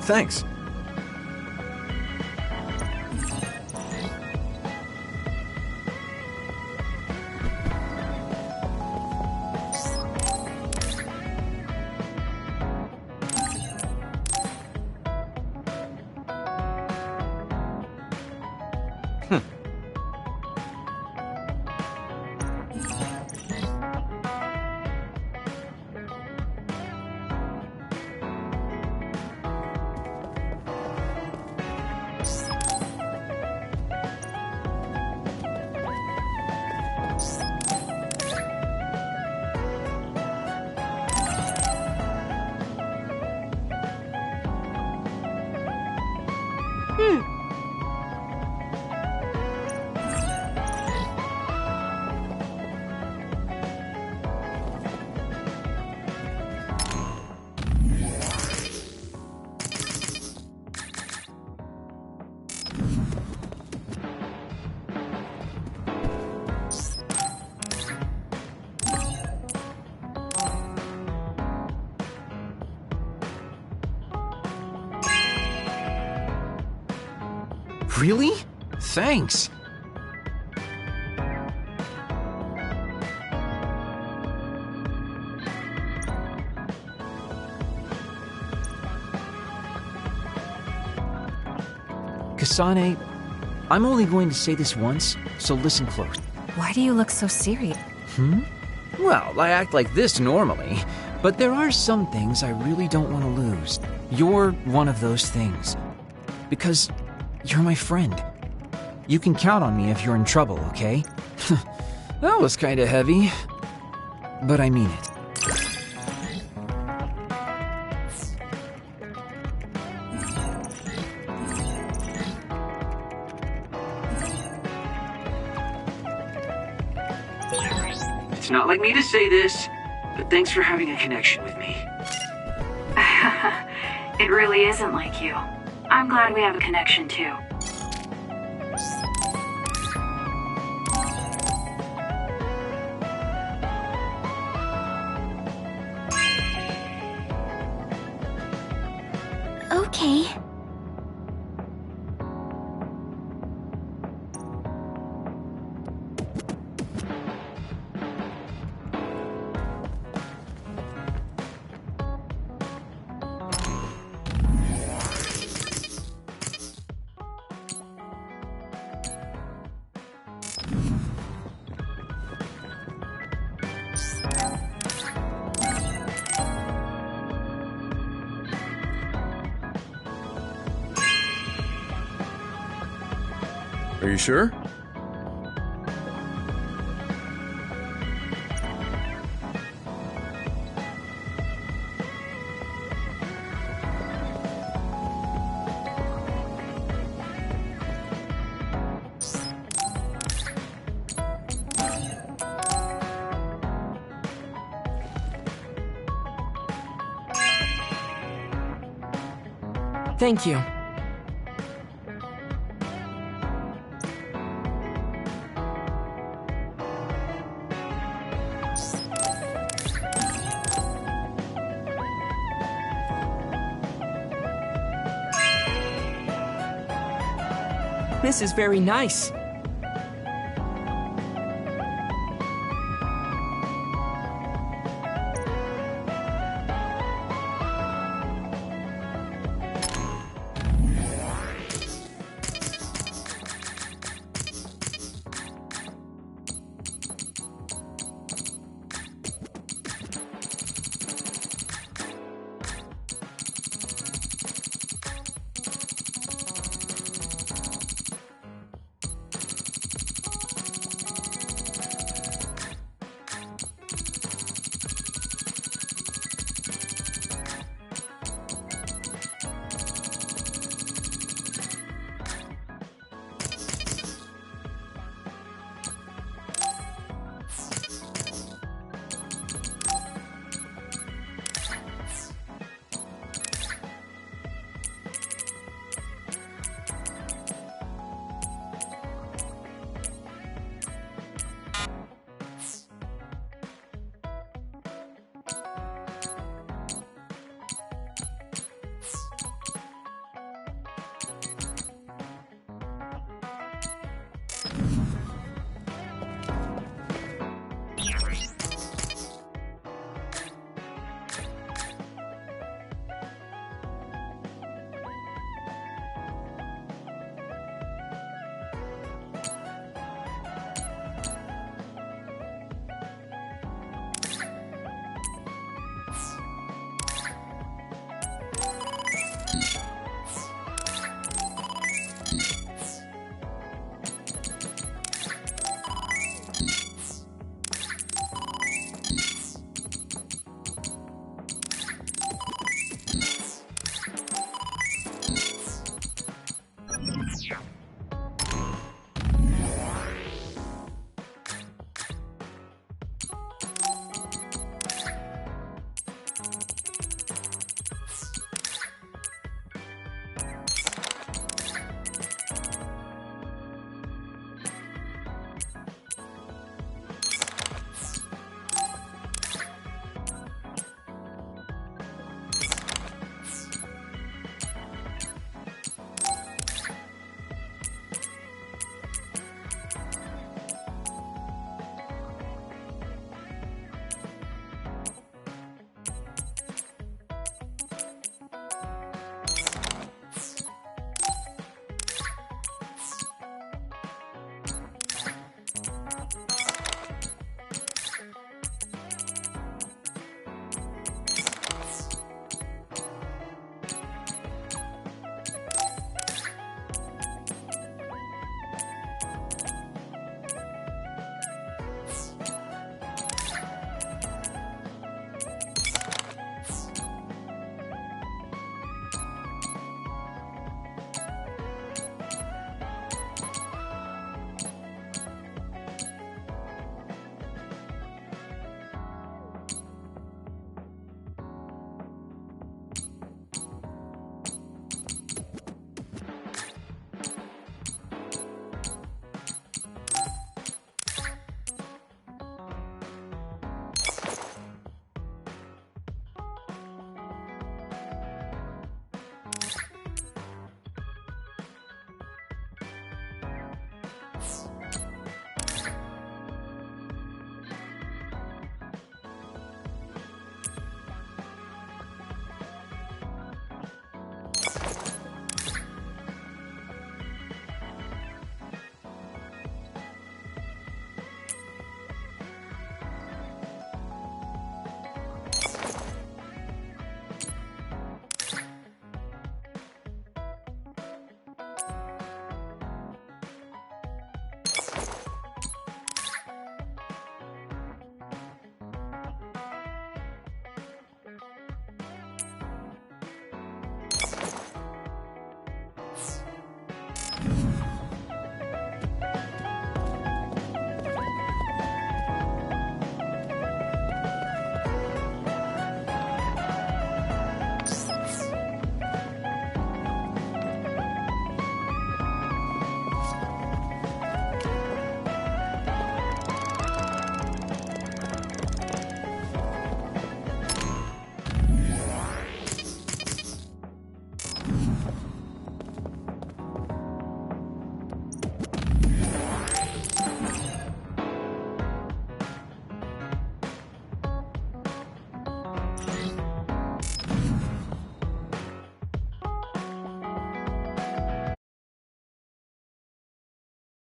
Thanks. Really? Thanks. Kasane, I'm only going to say this once, so listen close. Why do you look so serious? Well, I act like this normally, but there are some things I really don't want to lose. You're one of those things. Because you're my friend. You can count on me if you're in trouble, okay? That was kinda heavy, but I mean it. It's not like me to say this, but thanks for having a connection with me. It really isn't like you. I'm glad we have a connection too. Okay. Are you sure? Thank you. darkness is very nice.